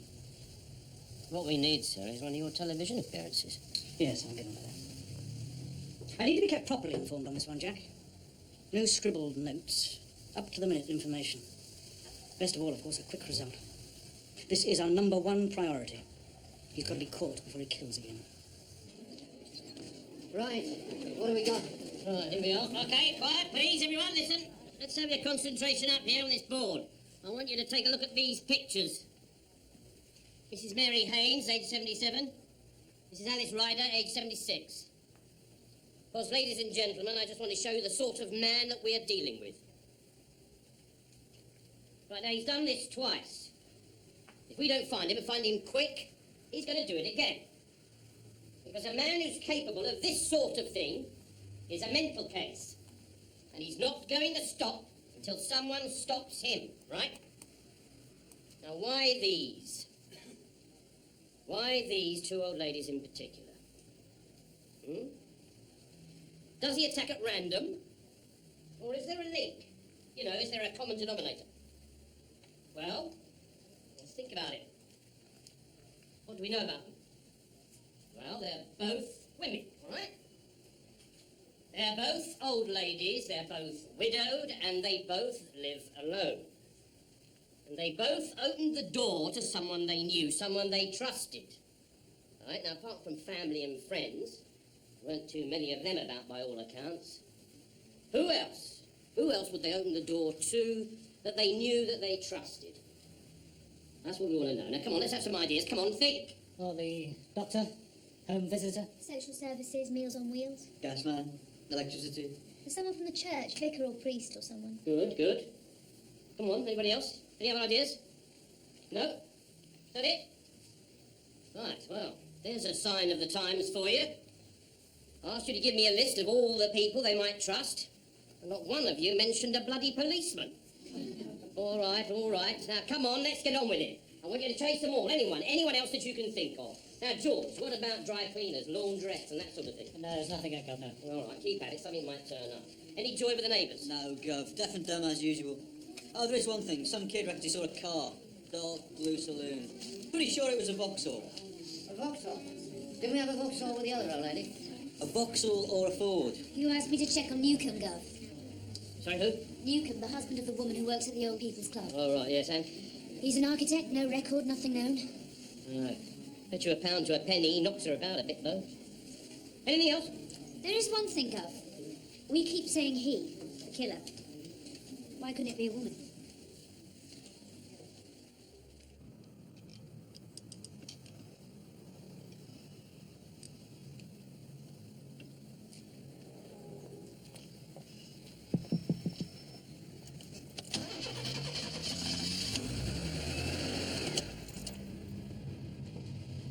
What we need, sir, is one of your television appearances. Yes, I'll get on to that. I need to be kept properly informed on this one, Jack. No scribbled notes. Up-to-the-minute information. Best of all, of course, a quick result. This is our #1 priority. He's got to be caught before he kills again. Right, what have we got? Right, here we are. Okay, quiet, please, everyone, listen. Let's have your concentration up here on this board. I want you to take a look at these pictures. Mrs. Mary Haynes, age 77. Mrs. Alice Ryder, age 76. Of course, ladies and gentlemen, I just want to show you the sort of man that we are dealing with. Right, now, he's done this twice. If we don't find him and find him quick, he's going to do it again. Because a man who's capable of this sort of thing is a mental case. And he's not going to stop until someone stops him, right? Now, why these? Why these two old ladies in particular? Does he attack at random? Or is there a link? You know, is there a common denominator? Well, let's think about it. What do we know about them? Well, they're both women, all right? They're both old ladies, they're both widowed, and they both live alone. And they both opened the door to someone they knew, someone they trusted. All right, now, apart from family and friends, there weren't too many of them about by all accounts. Who else? Who else would they open the door to that they knew, that they trusted? That's what we want to know. Now, come on, let's have some ideas. Come on, think. Or the doctor, home visitor. Social services, Meals on Wheels. Gas man, electricity. There's someone from the church, vicar or priest or someone. Good, good. Come on, anybody else? Any other ideas? No? Is that it? Right, well, there's a sign of the times for you. I asked you to give me a list of all the people they might trust, and not one of you mentioned a bloody policeman. All right. Now, come on, let's get on with it. I want you to chase them all, anyone else that you can think of. Now, George, what about dry cleaners, laundrettes, and that sort of thing? No, there's nothing I got, no. All right, keep at it, something might turn up. Any joy with the neighbours? No, Gov. Deaf and dumb as usual. Oh, there is one thing. Some kid reckons he saw a car. Dark blue saloon. Pretty sure it was a Vauxhall. A Vauxhall? Didn't we have a Vauxhall with the other old lady? A Vauxhall or a Ford? You asked me to check on Newcomb, Gov. Sorry, who? Newcomb, the husband of the woman who works at the Old People's Club. All right, yes, and? He's an architect, no record, nothing known. Right. Bet you a pound to a penny, he knocks her about a bit, though. Anything else? There is one thing, Gov. We keep saying he, the killer. Why couldn't it be a woman?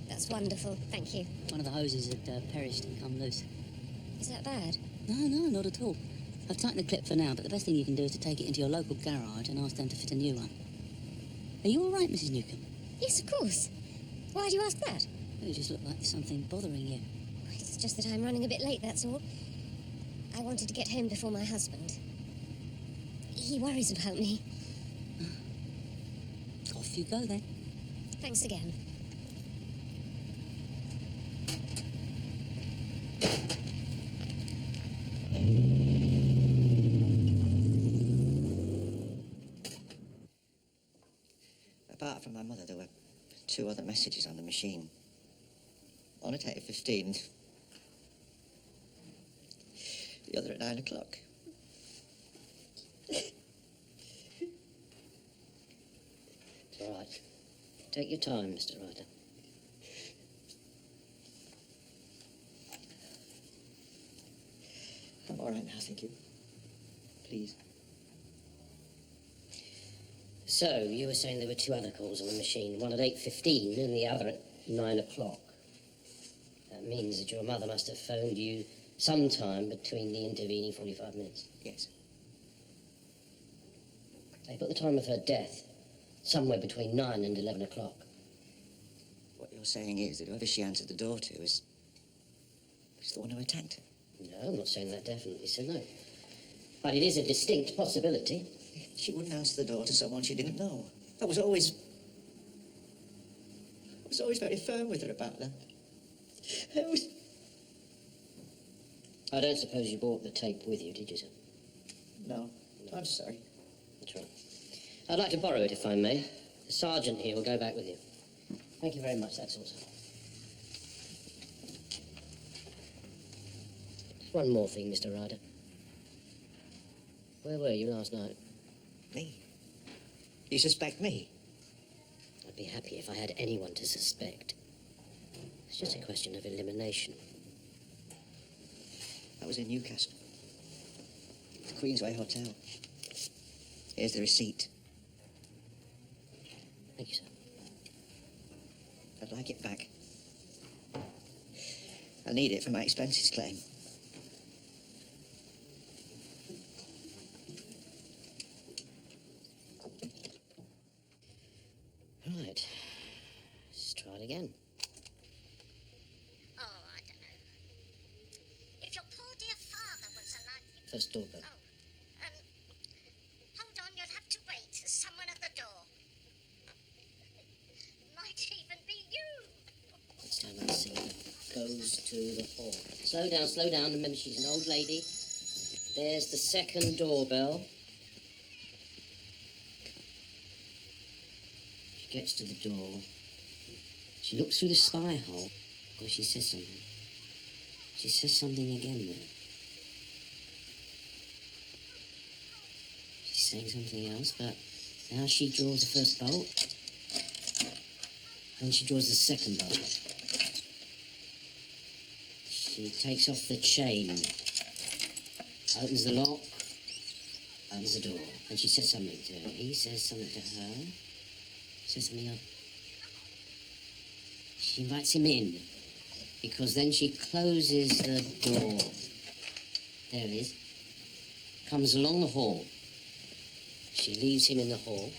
That's wonderful, thank you. One of the hoses had perished and come loose. Is that bad? No, not at all. I've tightened the clip for now, but the best thing you can do is to take it into your local garage and ask them to fit a new one. Are you all right, Mrs. Newcomb? Yes, of course. Why do you ask that? You just look like there's something bothering you. It's just that I'm running a bit late, that's all. I wanted to get home before my husband. He worries about me. Off you go, then. Thanks again. Apart from my mother, there were 2 other messages on the machine. One at 8:15. The other at 9 o'clock. It's all right. Take your time, Mr. Ryder. I'm all right now, thank you. Please. So, you were saying there were 2 other calls on the machine, one at 8:15 and the other at 9 o'clock. That means that your mother must have phoned you sometime between the intervening 45 minutes. Yes. They put the time of her death somewhere between 9 and 11 o'clock. What you're saying is that whoever she answered the door to is the one who attacked her. No, I'm not saying that definitely, so no. But it is a distinct possibility. She wouldn't answer the door to someone she didn't know. I was always very firm with her about that. I don't suppose you brought the tape with you, did you, sir? No, I'm sorry. That's right. I'd like to borrow it, if I may. The sergeant here will go back with you. Thank you very much, that's all, sir. One more thing, Mr. Ryder. Where were you last night? Me? You suspect me? I'd be happy if I had anyone to suspect. It's just a question of elimination. I was in Newcastle. The Queensway Hotel. Here's the receipt. Thank you, sir. I'd like it back. I'll need it for my expenses claim. Right. Let's try it again. Oh, I don't know. If your poor dear father was alive... First doorbell. Hold on, you'll have to wait. There's someone at the door. Might even be you. Let's stand and see her. Goes to the hall. Slow down. Remember, she's an old lady. There's the second doorbell. She gets to the door. She looks through the spy hole. Oh, she says something. She says something again there. She's saying something else, but now she draws the first bolt. And she draws the second bolt. She takes off the chain, opens the lock, opens the door, and she says something to him. He says something to her, says something else. She invites him in, because then she closes the door. There it is. Comes along the hall. She leaves him in the hall.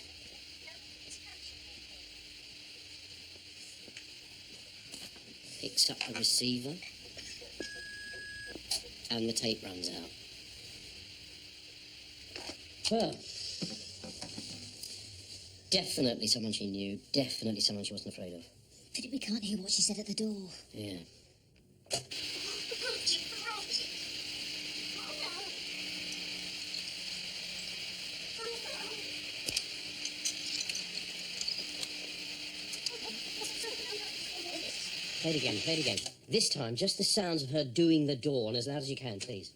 Picks up the receiver. And the tape runs out. Well, definitely someone she knew, definitely someone she wasn't afraid of. But we can't hear what she said at the door. Yeah. Play it again. This time, just the sounds of her doing the door, and as loud as you can, please.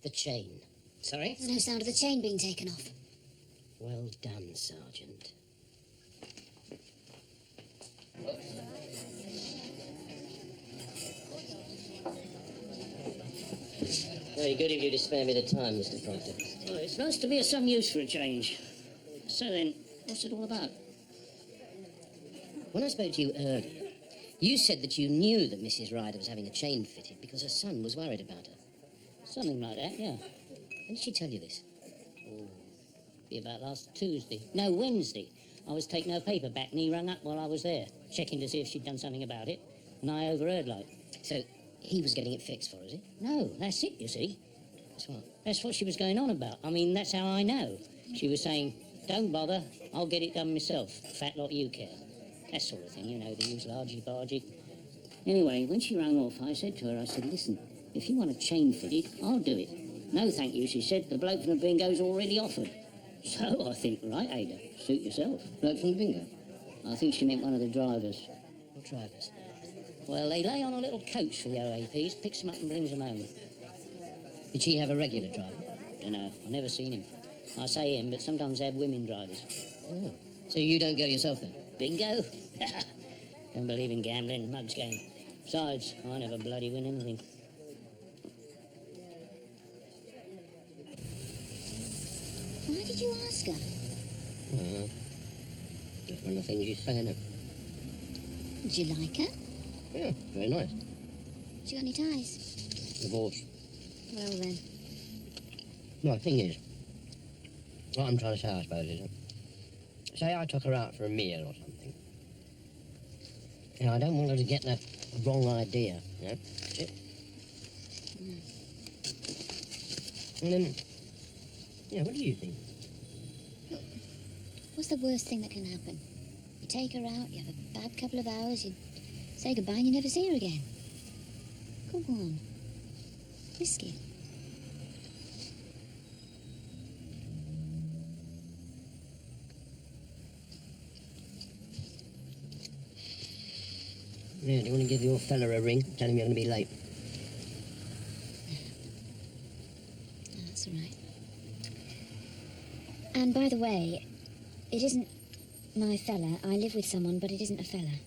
The chain. Sorry? There's no sound of the chain being taken off. Well done, Sergeant. Very good of you to spare me the time, Mr. Proctor. Well, it's nice to be of some use for a change. So then, what's it all about? When I spoke to you earlier, you said that you knew that Mrs. Ryder was having a chain fitted because her son was worried about her. Something like that, yeah. When did she tell you this? Oh, be about last Tuesday. No, Wednesday. I was taking her paper back and he rang up while I was there, checking to see if she'd done something about it. And I overheard, like. So he was getting it fixed for her, is he? No, that's it, you see. That's what? That's what she was going on about. I mean, that's how I know. She was saying, don't bother, I'll get it done myself. Fat lot you care. That sort of thing, you know, the use largy-bargy. Anyway, when she rang off, I said to her, I said, listen, if you want a chain fitted, I'll do it. No, thank you, she said. The bloke from the bingo's already offered. So I think, right, Ada, suit yourself. Bloke from the bingo? I think she meant one of the drivers. What drivers? Well, they lay on a little coach for the OAPs, picks them up and brings them home. Did she have a regular driver? Dunno, I've never seen him. I say him, but sometimes they have women drivers. Oh. So you don't go yourself then? Bingo? Don't believe in gambling, mug's game. Besides, I never bloody win anything. Why did you ask her? Just one of the things you say, innit? Did you like her? Yeah, very nice. She got any ties? Divorced. Well then. No, the thing is, what I'm trying to say, I suppose, is that, say I took her out for a meal or something. You know, I don't want her to get that wrong idea, you know? That's it. And then, yeah, what do you think? What's the worst thing that can happen? You take her out, you have a bad couple of hours, you say goodbye and you never see her again. Go on. Risk it. Yeah, do you want to give your fella a ring? Tell him you're going to be late. Oh, that's all right. And by the way, it isn't my fella. I live with someone, but it isn't a fella.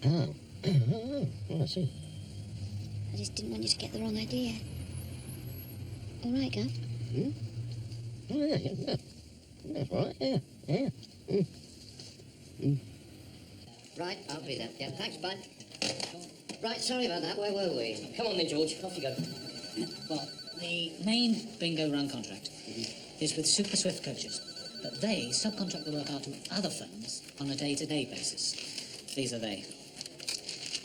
Oh. Oh, I see. I just didn't want you to get the wrong idea. All right, Gov? Hmm? Oh, yeah. That's right, yeah. Right, I'll be there. Yeah, thanks, bud. Right, sorry about that. Where were we? Come on then, George. Off you go. Well, the main bingo run contract is with Super Swift coaches, but they subcontract the work out to other firms on a day-to-day basis. These are they.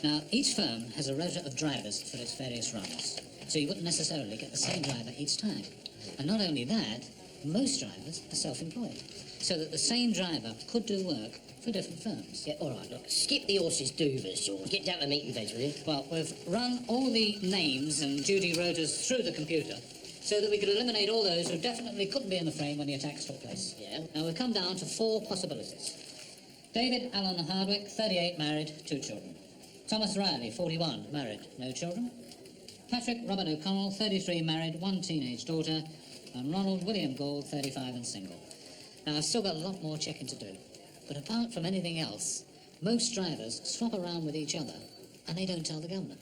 Now, each firm has a rota of drivers for its various runs, so you wouldn't necessarily get the same driver each time. And not only that, most drivers are self-employed, so that the same driver could do work for different firms. Yeah, all right, look, skip the horses doovers, George. Get down to meat and veg, will you? Well, we've run all the names and duty rotas through the computer so that we could eliminate all those who definitely couldn't be in the frame when the attacks took place. Yeah. Now, we've come down to 4 possibilities. David Allen Hardwick, 38, married, 2 children. Thomas Riley, 41, married, no children. Patrick Robert O'Connell, 33, married, 1 teenage daughter. And Ronald William Gould, 35 and single. Now, I've still got a lot more checking to do. But apart from anything else, most drivers swap around with each other, and they don't tell the governor.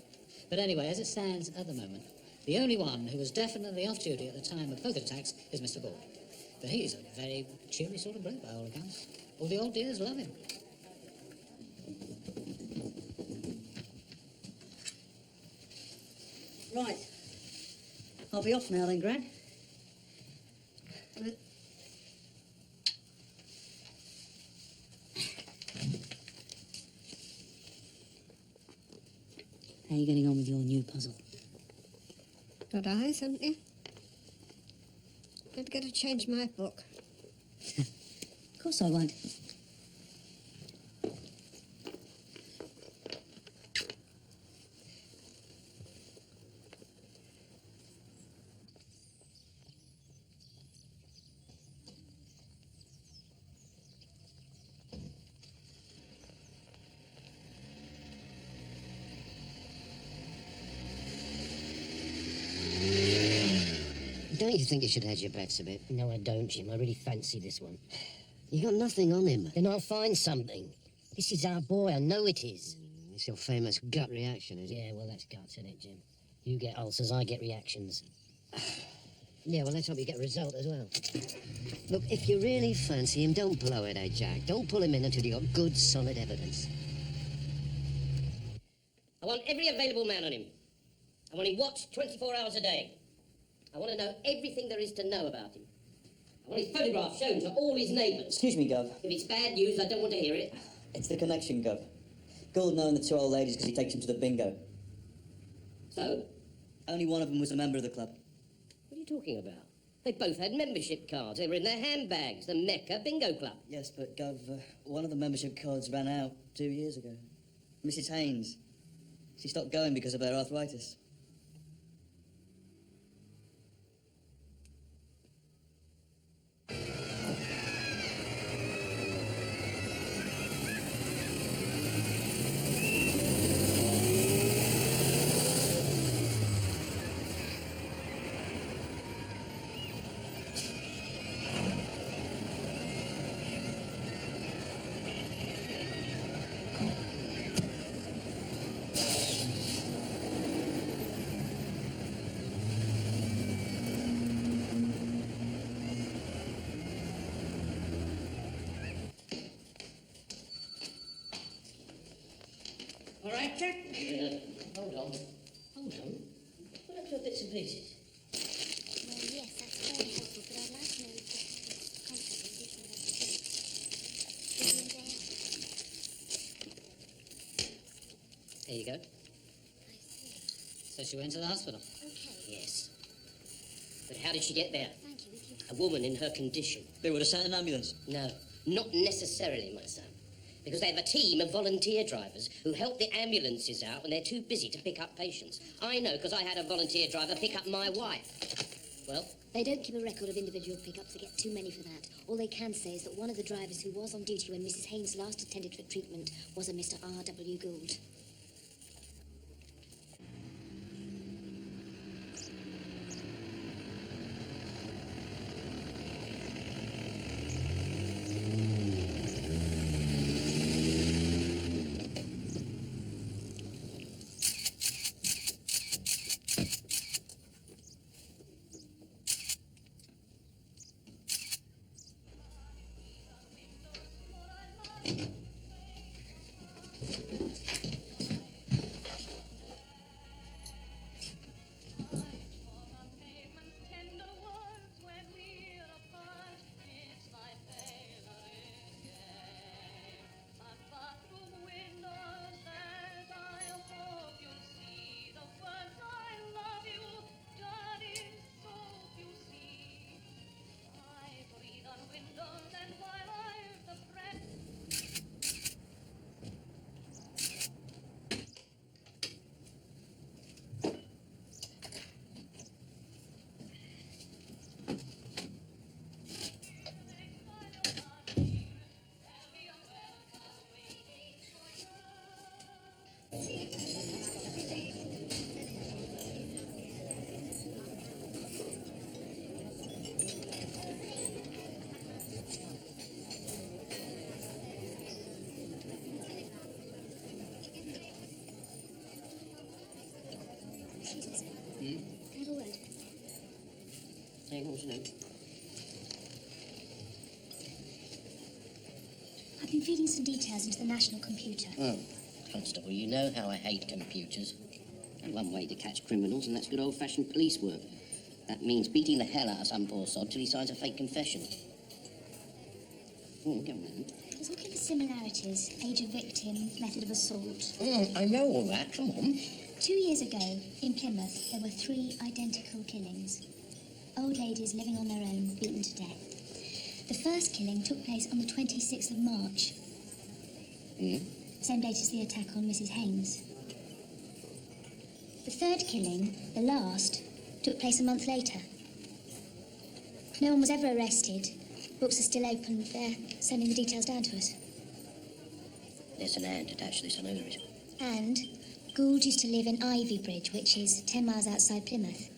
But anyway, as it stands at the moment, the only one who was definitely off duty at the time of both attacks is Mr. Gould. But he's a very cheery sort of bloke, by all accounts. All the old dears love him. Right. I'll be off now then, Gran. How are you getting on with your new puzzle? Got eyes, haven't you? I've got to change my book. Of course I won't. Don't you think you should hedge your bets a bit? No, I don't, Jim. I really fancy this one. You got nothing on him. Then I'll find something. This is our boy, I know it is. It's your famous gut reaction, is it? Yeah, well, that's guts, isn't it, Jim? You get ulcers, I get reactions. Yeah, well, let's hope you get a result as well. Look, if you really fancy him, don't blow it, Jack. Don't pull him in until you got good, solid evidence. I want every available man on him. I want him watched 24 hours a day. I want to know everything there is to know about him. I want his photograph shown to all his neighbours. Excuse me, Gov. If it's bad news, I don't want to hear it. It's the connection, Gov. Gould knowing the two old ladies because he takes them to the bingo. So? Only one of them was a member of the club. What are you talking about? They both had membership cards. They were in their handbags. The Mecca Bingo Club. Yes, but, Gov, one of the membership cards ran out 2 years ago. Mrs. Haynes. She stopped going because of her arthritis. All right, Jack? Hold on. Hold on. Put up your bits and pieces. Well, yes, that's very helpful, but I'd like to know the contact with each one of us. There you go. So she went to the hospital? Okay. Yes. But how did she get there? Thank you. If you... A woman in her condition. They would have sent an ambulance. No, not necessarily, my son. Because they have a team of volunteer drivers who help the ambulances out when they're too busy to pick up patients. I know because I had a volunteer driver pick up my wife. Well? They don't keep a record of individual pickups. They get too many for that. All they can say is that one of the drivers who was on duty when Mrs. Haynes last attended for treatment was a Mr. R.W. Gould. Have a word. Hang on, no. I've been feeding some details into the national computer. Oh, Constable, you know how I hate computers. And one way to catch criminals, and that's good old-fashioned police work. That means beating the hell out of some poor sod till he signs a fake confession. Go on then. There's all kinds of similarities. Age of victim, method of assault. I know all that. Come on. 2 years ago, in Plymouth, there were 3 identical killings. Old ladies living on their own, beaten to death. The first killing took place on the 26th of March. Same date as the attack on Mrs. Haynes. The third killing, the last, took place a month later. No one was ever arrested. Books are still open. They're sending the details down to us. There's an hand attached to this, I know there is. And Gould used to live in Ivy Bridge, which is 10 miles outside Plymouth.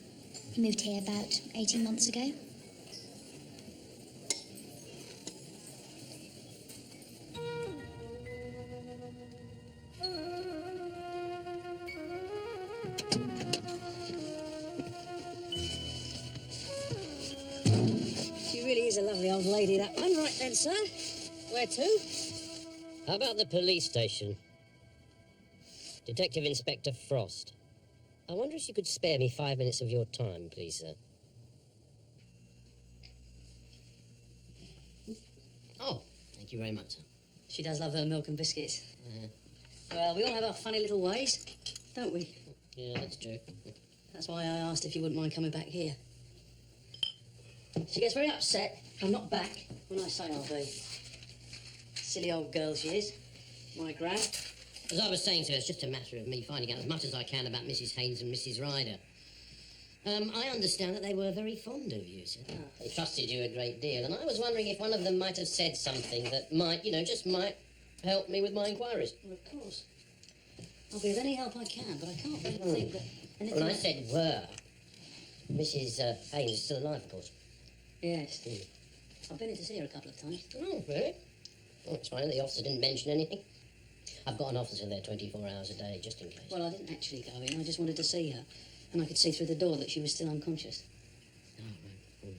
He moved here about 18 months ago. old lady, that one. Right then, sir. Where to? How about the police station? Detective Inspector Frost. I wonder if you could spare me 5 minutes of your time, please, sir. Oh, thank you very much, sir. She does love her milk and biscuits. Well, we all have our funny little ways, don't we? Yeah, that's true. That's why I asked if you wouldn't mind coming back here. She gets very upset I'm not back when I say I'll be. Silly old girl she is, my gran. As I was saying, sir, it's just a matter of me finding out as much as I can about Mrs. Haynes and Mrs. Ryder. I understand that they were very fond of you, sir. They trusted you a great deal, and I was wondering if one of them might have said something that might, just might help me with my inquiries. Well, of course. I'll be of any help I can, but I can't really think that anything... When I said were, Mrs. Haynes is still alive, of course. Yes. I've been in to see her a couple of times. Oh, really? Oh, it's fine. The officer didn't mention anything. I've got an officer there 24 hours a day, just in case. Well, I didn't actually go in. I just wanted to see her. And I could see through the door that she was still unconscious. Oh, right.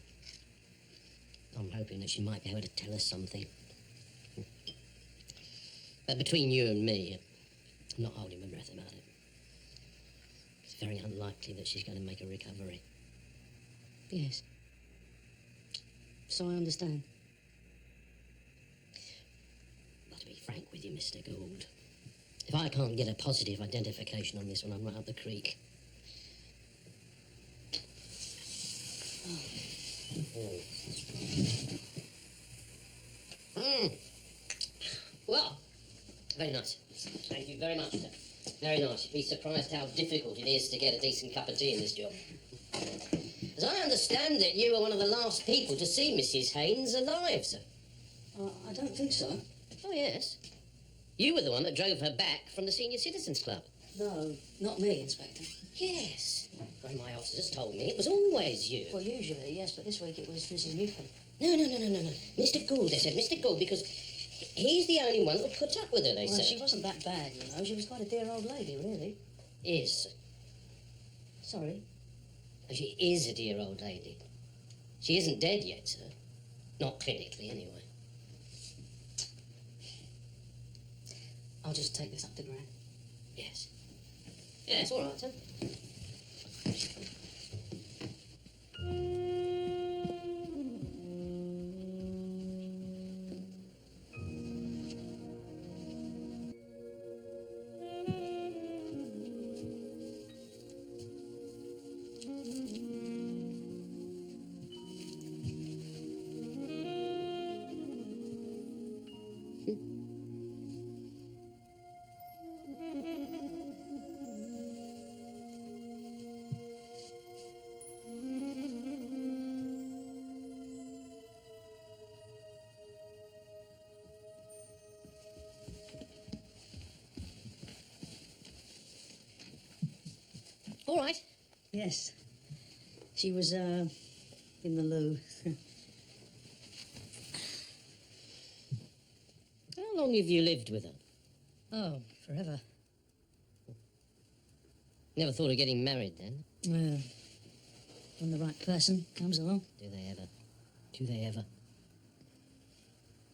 I'm hoping that she might be able to tell us something. But between you and me, I'm not holding my breath about it. It's very unlikely that she's going to make a recovery. Yes. So I understand. But to be frank with you, Mr. Gould, if I can't get a positive identification on this one, I'm right up the creek. Well, very nice. Thank you very much, sir. Very nice. You'd be surprised how difficult it is to get a decent cup of tea in this job. As I understand it, you were one of the last people to see Mrs. Haynes alive, sir. I don't think so. Oh, yes. You were the one that drove her back from the Senior Citizens Club. No, not me, Inspector. Yes. One of my officers told me it was always you. Well, usually, yes, but this week it was Mrs. Newcomb. No. Mr. Gould, they said. Mr. Gould, because he's the only one that put up with her, they Well, said. she wasn't that bad, you know. She was quite a dear old lady, really. Is. Sorry? She is a dear old lady. She isn't dead yet, sir. Not clinically, anyway. I'll just take this up to Gran. Yes. Yes, all right, sir. All right. Yes. She was, in the loo. How long have you lived with her? Oh, forever. Never thought of getting married, then? Well, when the right person comes along. Do they ever? Do they ever?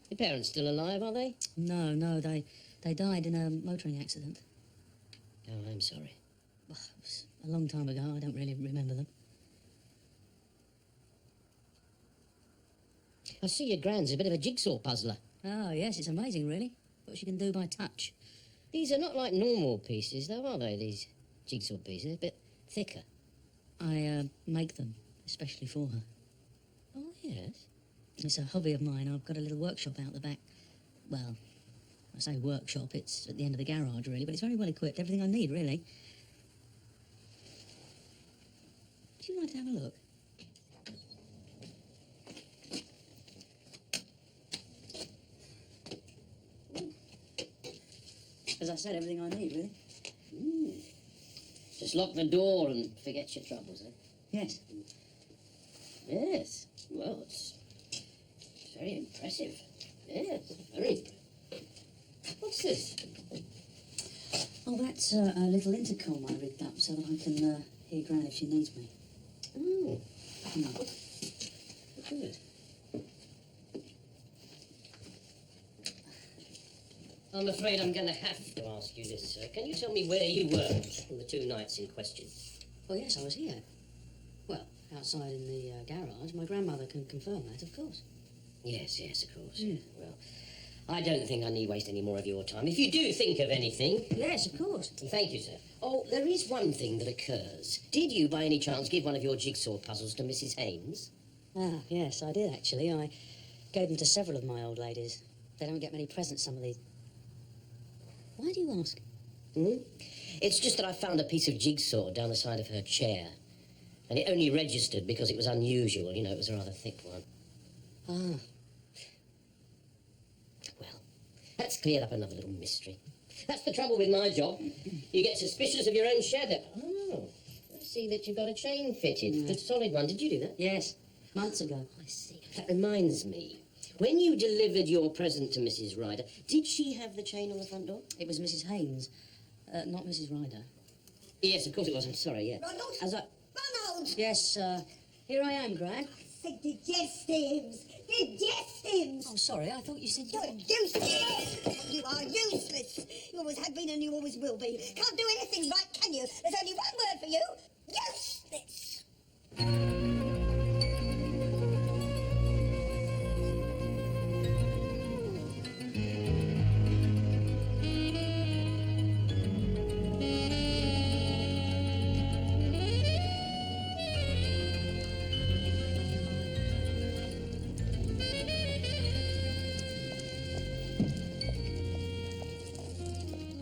Your parents still alive, are they? No, they died in a motoring accident. Oh, I'm sorry. Well, it was a long time ago. I don't really remember them. I see your Gran's a bit of a jigsaw puzzler. Oh, yes, it's amazing, really, what she can do by touch. These are not like normal pieces, though, are they, these jigsaw pieces? A bit thicker. I make them, especially for her. Oh, yes? It's a hobby of mine. I've got a little workshop out the back. Well, I say workshop, it's at the end of the garage, really, but it's very well equipped. Everything I need, really. Would you like to have a look? As I said, everything I need, really. Just lock the door and forget your troubles, eh? Yes. Yes. Well, it's very impressive. Yes, very. What's this? Oh, that's a little intercom I rigged up so that I can hear Gran if she needs me. Oh. No. Good. I'm afraid I'm going to have to ask you this, sir. Can you tell me where you were on the 2 nights in question? Oh, yes, I was here. Well, outside in the garage. My grandmother can confirm that, of course. Yes, of course. Well, I don't think I need waste any more of your time. If you do think of anything... Yes, of course. Thank you, sir. Oh, there is one thing that occurs. Did you, by any chance, give one of your jigsaw puzzles to Mrs. Haynes? Ah, yes, I did, actually. I gave them to several of my old ladies. They don't get many presents, some of these. Why do you ask? It's just that I found a piece of jigsaw down the side of her chair. And it only registered because it was unusual. You know, it was a rather thick one. Ah. Well, that's cleared up another little mystery. That's the trouble with my job. You get suspicious of your own shadow. Oh, I see that you've got a chain fitted. Good solid one. Did you do that? Yes, months ago. I see. That reminds me. When you delivered your present to Mrs. Ryder, did she have the chain on the front door? It was Mrs. Haynes, not Mrs. Ryder. Yes, of course it was. I'm sorry, yeah. Ronald! As I... Ronald! Yes, here I am, Gran. Said digestives! Digestives! Oh, sorry, I thought you said... You're useless! You are useless! You always have been and you always will be. Can't do anything right, can you? There's only one word for you. Useless!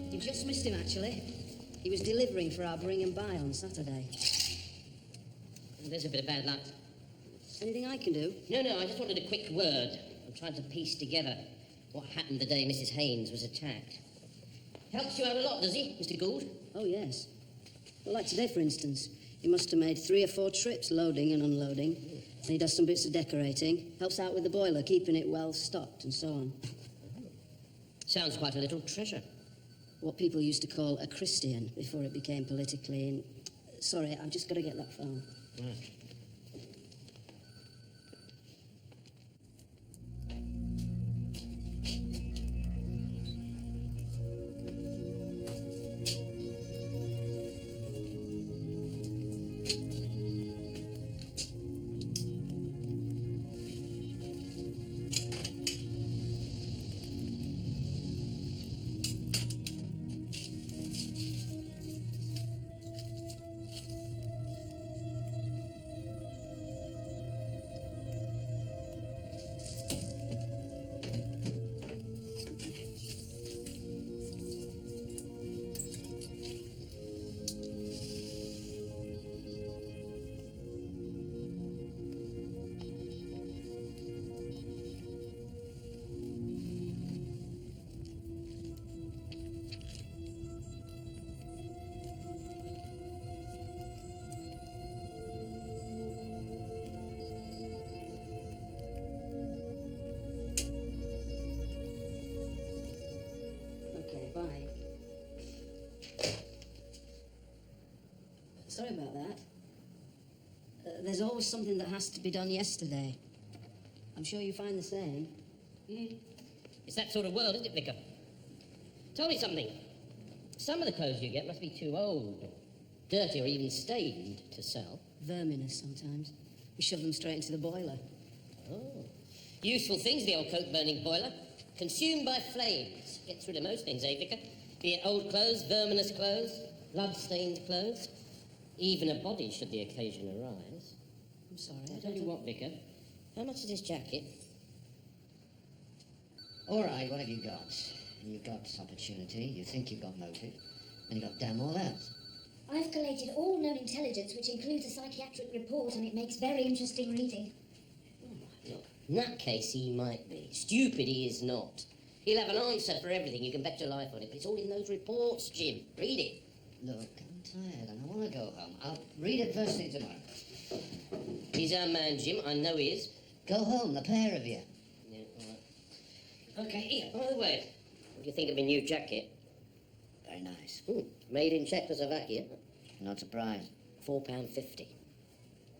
You just missed him, actually. He was delivering for our bring and buy on Saturday. There's a bit of bad luck. Anything I can do? No, I just wanted a quick word. I'm trying to piece together what happened the day Mrs. Haynes was attacked. Helps you out a lot, does he, Mr. Gould? Oh, yes. Well, like today, for instance. He must have made 3 or 4 trips loading and unloading. And he does some bits of decorating. Helps out with the boiler, keeping it well stocked and so on. Sounds quite a little treasure. What people used to call a Christian before it became politically... Sorry, I've just got to get that phone. Right. Bye. Sorry about that. There's always something that has to be done yesterday. I'm sure you find the same. It's that sort of world, isn't it, Vicar? Tell me something. Some of the clothes you get must be too old, dirty, or even stained to sell. Verminous sometimes. We shove them straight into the boiler. Oh. Useful things, the old coke-burning boiler. Consumed by flames. Gets rid of most things, eh, Vicar? Be it old clothes, verminous clothes, blood-stained clothes. Even a body should the occasion arise. I'm sorry, I'll tell you what, Vicar. How much is this jacket? All right, what have you got? You've got opportunity, you think you've got motive, and you've got damn all else. I've collated all known intelligence, which includes a psychiatric report, and it makes very interesting reading. Look, in that case, he might be. Stupid he is not. He'll have an answer for everything. You can bet your life on it. But it's all in those reports, Jim. Read it. Look, I'm tired and I want to go home. I'll read it first thing tomorrow. He's our man, Jim. I know he is. Go home, the pair of you. Yeah, all right. Okay, here, by the way, what do you think of my new jacket? Very nice. Made in Czechoslovakia. Not surprised. £4.50.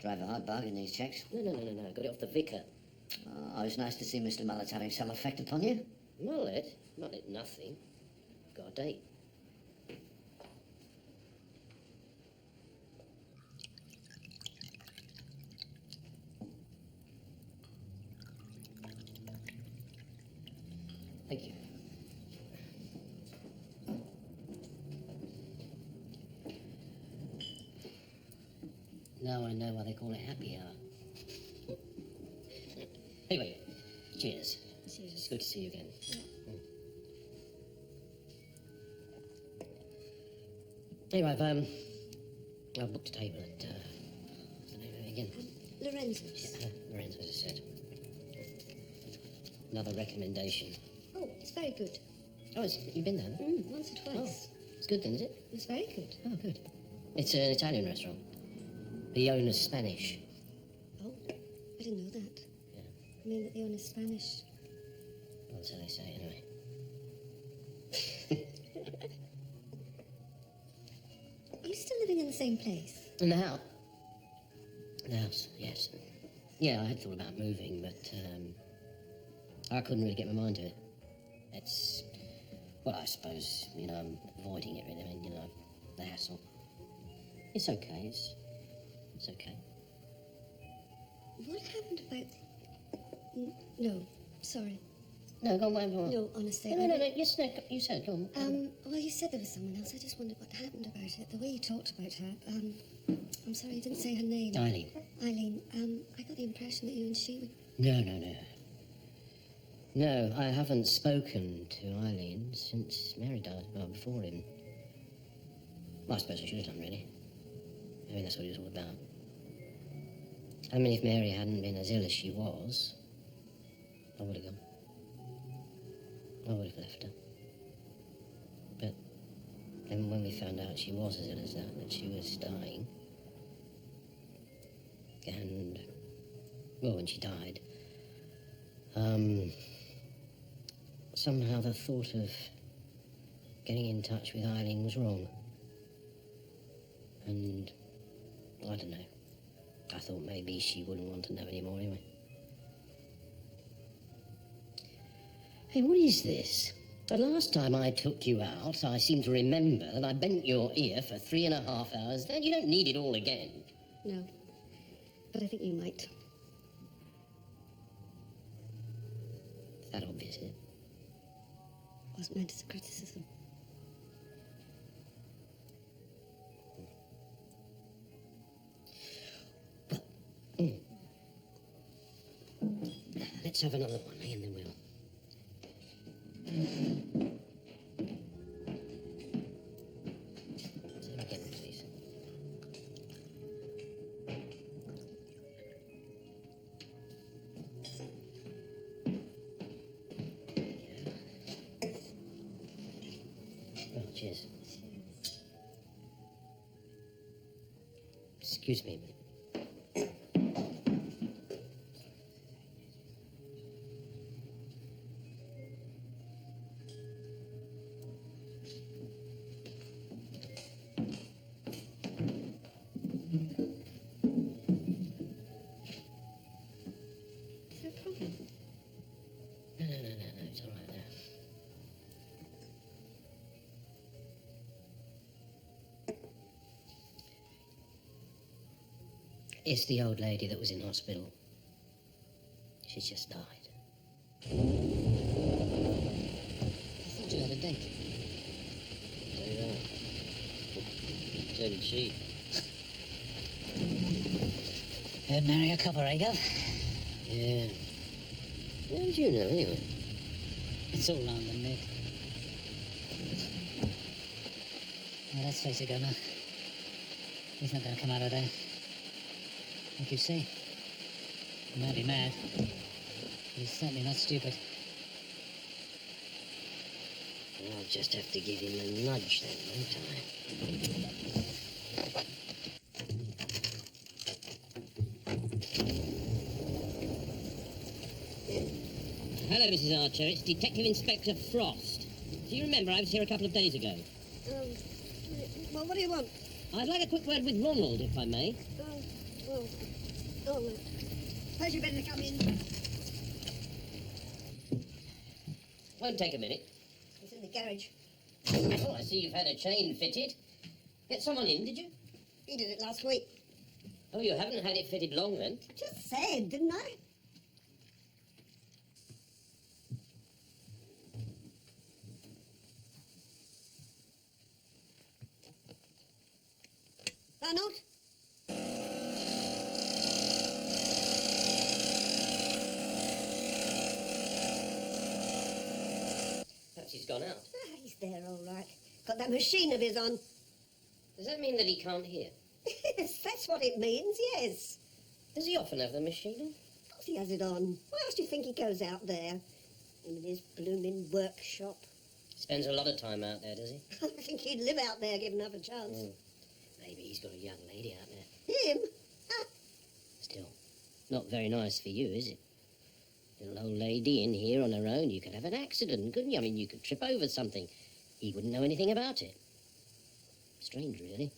Drive a hard bargain, these checks. No. Got it off the vicar. Oh, it's nice to see Mr. Mallet having some effect upon you. Mullet? Mullet, nothing. got a date. Thank you. Now I know why they call it happy hour. Anyway, cheers. Cheers. It's good to see you again. Anyway, I've booked a table at, what's the name of it again? Lorenzo's. Lorenzo, as I said. Another recommendation. Oh, it's very good. Oh, you've been there? Once or twice. Oh, it's good then, is it? It's very good. Oh, good. It's an Italian restaurant. The owner's Spanish. Oh, I didn't know that. Yeah. I mean that the owner's Spanish. Well, that's how they say it, anyway. Are you still living in the same place? In the house? The house, yes. Yeah, I had thought about moving, but I couldn't really get my mind to it. It's, well, I suppose, I'm avoiding it really. I mean, the hassle. It's okay, it's okay. What happened about... No, sorry. No, go on, go on. No, honestly. No, yes, no, you said, go on. Well, you said there was someone else. I just wondered what happened about it. The way you talked about her. I'm sorry, you didn't say her name. Eileen. Eileen. I got the impression that you and she were... No. No, I haven't spoken to Eileen since Mary died, well, before him. Well, I suppose I should have done, really. I mean, that's what it was all about. I mean, if Mary hadn't been as ill as she was, I would have gone. I would have left her. But then when we found out she was as ill as that she was dying, and, well, when she died, somehow the thought of getting in touch with Eileen was wrong. And, I don't know. I thought maybe she wouldn't want to know anymore anyway. Hey, what is this? The last time I took you out, I seem to remember that I bent your ear for 3.5 hours. Then you don't need it all again. No. But I think you might. Is that obvious, is it? Wasn't meant as a criticism. Let's have another one, and then we'll... Say it again, please. Oh, cheers. Excuse me a minute. Is there a problem? No, it's all right now. It's the old lady that was in hospital. She's just died. I thought you had a date. So did I. So did she. Heard marry a copper, eh, Gov? Yeah. How did you know, anyway? It's all round the neck. Well, let's face it, Governor. He's not going to come out of there. Like you say, he might be mad, but he's certainly not stupid. I'll just have to give him a nudge then, won't I? Hello, Mrs. Archer. It's Detective Inspector Frost. Do you remember I was here a couple of days ago? Well, what do you want? I'd like a quick word with Ronald, if I may. Suppose you better come in. Won't take a minute. He's in the garage. Oh, I see you've had a chain fitted. Get someone in, did you? He did it last week. Oh, you haven't had it fitted long, then? I just said, didn't I? Ronald? Perhaps he's gone out. Ah, he's there, all right. Got that machine of his on. Does that mean that he can't hear? Yes, that's what it means, yes. Does he often have the machine on? Of course he has it on. Why else do you think he goes out there? Him in his blooming workshop. Spends a lot of time out there, does he? I think he'd live out there given enough a chance. Maybe he's got a young lady out there. Him? Ah, Still, not very nice for you, is it? Little old lady in here on her own. You could have an accident, couldn't you? I mean, you could trip over something. He wouldn't know anything about it. Strange, really.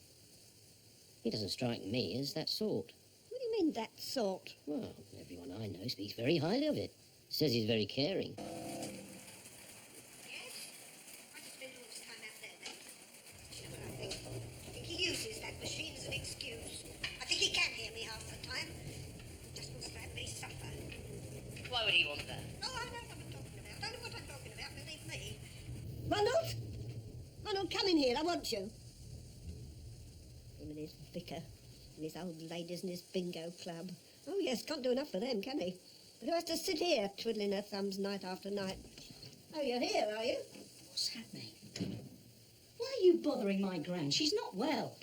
He doesn't strike me as that sort. what do you mean, that sort? Well, everyone I know speaks very highly of it. Says he's very caring. Yes? Why do you spend all this time out there, then? Do you know what I think? I think he uses that machine as an excuse. I think he can hear me half the time. He just wants to have me suffer. Why would he want that? Oh, I know what I'm talking about. I know what I'm talking about, believe me. Ronald? Ronald, come in here. I want you. Him and his vicar, and his old ladies and his bingo club. Oh, yes, can't do enough for them, can he? But who has to sit here twiddling her thumbs night after night? Oh, you're here, are you? What's happening? Why are you bothering my gran? She's not well.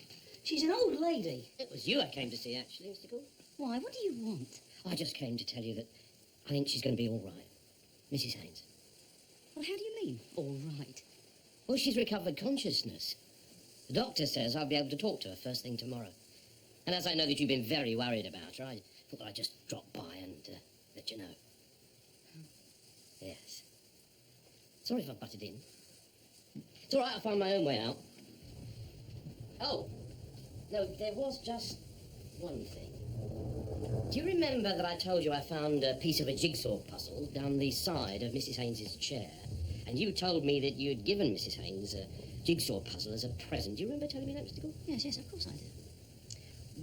She's an old lady. It was you I came to see, actually, Mr. Gould. Why? What do you want? I just came to tell you that I think she's going to be all right. Mrs. Haynes. Well, how do you mean, all right? Well, she's recovered consciousness. The doctor says I'll be able to talk to her first thing tomorrow. And as I know that you've been very worried about her, I thought that I'd just drop by and let you know. Yes. Sorry if I butted in. It's all right, I'll find my own way out. Oh, no, there was just one thing. Do you remember that I told you I found a piece of a jigsaw puzzle down the side of Mrs. Haynes's chair? And you told me that you'd given Mrs. Haynes a jigsaw puzzle as a present. Do you remember telling me that, Mr. Gould? Yes, of course I do.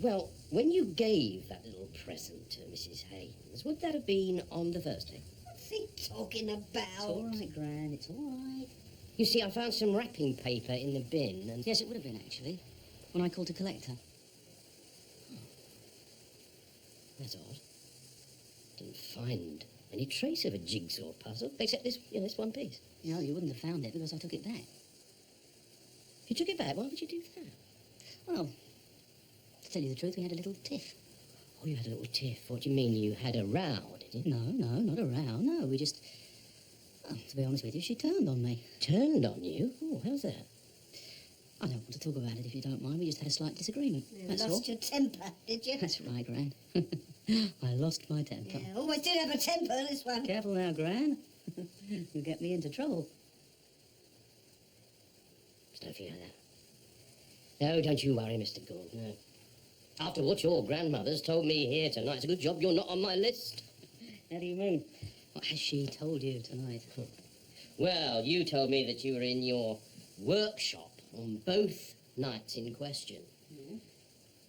Well, when you gave that little present to Mrs. Haynes, would that have been on the Thursday? What's he talking about? It's all right, Gran, it's all right. You see, I found some wrapping paper in the bin, and... Yes, it would have been, actually, when I called to collect her. That's odd. Didn't find any trace of a jigsaw puzzle, except this, this one piece. No, you wouldn't have found it because I took it back. You took it back? Why would you do that? Well, to tell you the truth, we had a little tiff. Oh, you had a little tiff. What do you mean? You had a row, did you? No, not a row. No, we just... Well, to be honest with you, she turned on me. Turned on you? Oh, how's that? I don't want to talk about it if you don't mind. We just had a slight disagreement. You That's lost all. your temper, did you? That's right, Gran. I lost my temper. Yeah, always did have a temper, this one. Careful now, Gran. You'll get me into trouble. There's nothing like that. No, don't you worry, Mr. Gould, no. After what your grandmother's told me here tonight, it's a good job you're not on my list. How do you mean? What has she told you tonight? Well, you told me that you were in your workshop on both nights in question. Mm-hmm.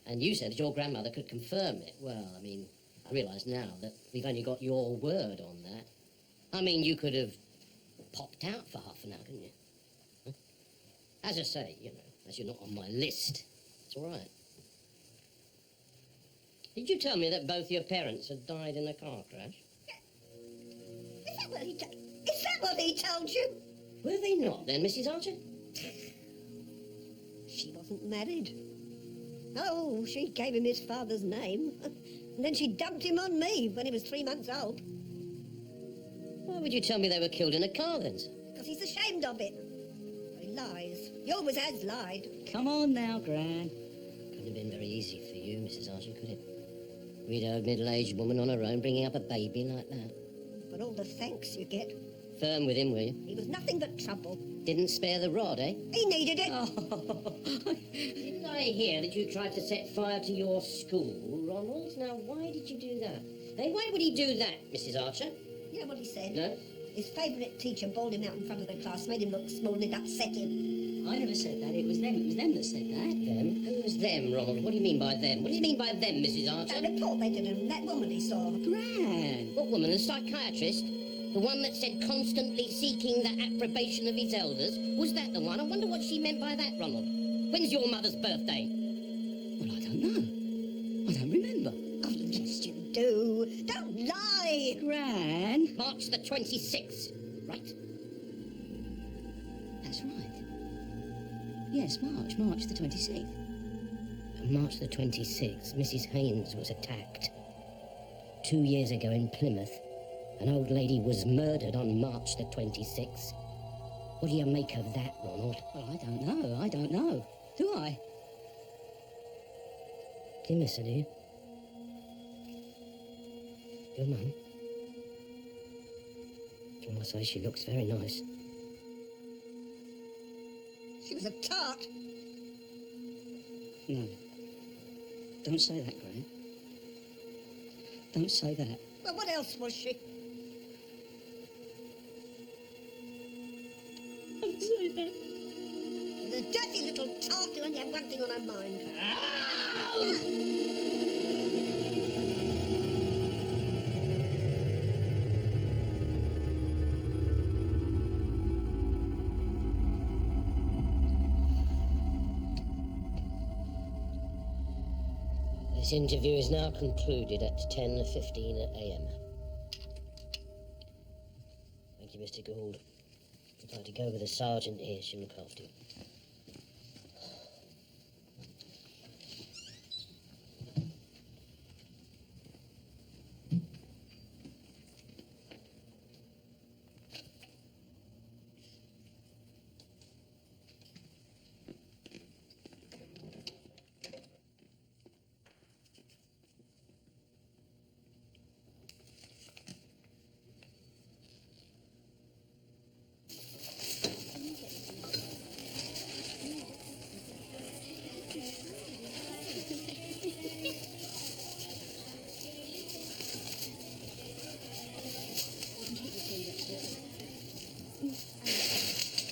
And you said that your grandmother could confirm it. Well, I mean, I realise now that we've only got your word on that. I mean, you could have popped out for half an hour, couldn't you? Huh? As I say, as you're not on my list, it's all right. Did you tell me that both your parents had died in a car crash? Is that what he told you? Were they not then, Mrs. Archer? She wasn't married. Oh, she gave him his father's name. And then she dumped him on me when he was 3 months old. Why would you tell me they were killed in a car then, sir? Because he's ashamed of it. He lies. He always has lied. Come on now, Gran. Couldn't have been very easy for you, Mrs. Archer, could it? Widowed, middle-aged woman on her own, bringing up a baby like that. But all the thanks you get. Firm with him, were you? He was nothing but trouble. Didn't spare the rod, eh? He needed it. Didn't I hear that you tried to set fire to your school, Ronald? Now, why did you do that? Hey, why would he do that, Mrs. Archer? You know what he said? No? His favourite teacher bawled him out in front of the class, made him look small, and it upset him. I never said that. It was them. It was them that said that. Them? Who was them, Ronald? What do you mean by them? What do you mean by them, Mrs. Archer? That report they did of that woman he saw. Gran! What woman? The psychiatrist? The one that said constantly seeking the approbation of his elders? Was that the one? I wonder what she meant by that, Ronald. When's your mother's birthday? Well, I don't know. I don't remember. Oh, yes, you do. Don't lie. Gran. March the 26th, right? That's right. Yes, March the 26th. On March the 26th, Mrs. Haynes was attacked. 2 years ago in Plymouth, an old lady was murdered on March the 26th. What do you make of that, Ronald? Well, I don't know. Do I? Do you miss her, do you? Your mum? I must say she looks very nice. She was a tart. No. Don't say that, Gran. Don't say that. Well, what else was she? Don't say that. She was a dirty little tart who only had one thing on her mind. This interview is now concluded at 10:15 a.m. Thank you, Mr. Gould. I'd like to go with the sergeant here. She'll look after you.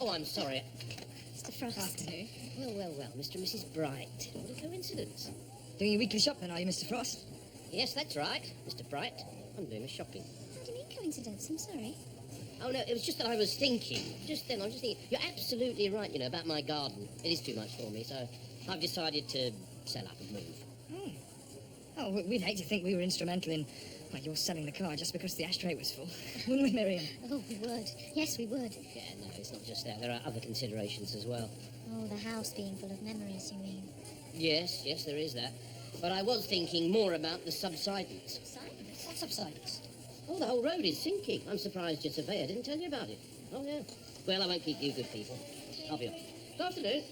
Oh, I'm sorry. Mr. Frost. Afternoon. Well, Mr. and Mrs. Bright. What a coincidence. Doing your weekly shopping, are you, Mr. Frost? Yes, that's right, Mr. Bright. I'm doing my shopping. How do you mean coincidence? I'm sorry. Oh, no, it was just that I was thinking. Just then, I was just thinking. You're absolutely right, you know, about my garden. It is too much for me, so I've decided to sell up and move. Oh, we'd hate to think we were instrumental in, well, your selling the car just because the ashtray was full. Wouldn't we, Miriam? Oh, we would. Yes, we would. Yeah, no, it's not just that. There are other considerations as well. Oh, the house being full of memories, you mean? Yes, there is that. But I was thinking more about the subsidence. Subsidence? What subsidence? Oh, the whole road is sinking. I'm surprised your surveyor didn't tell you about it. Oh, yeah. Well, I won't keep you good people. I'll be off. Good afternoon.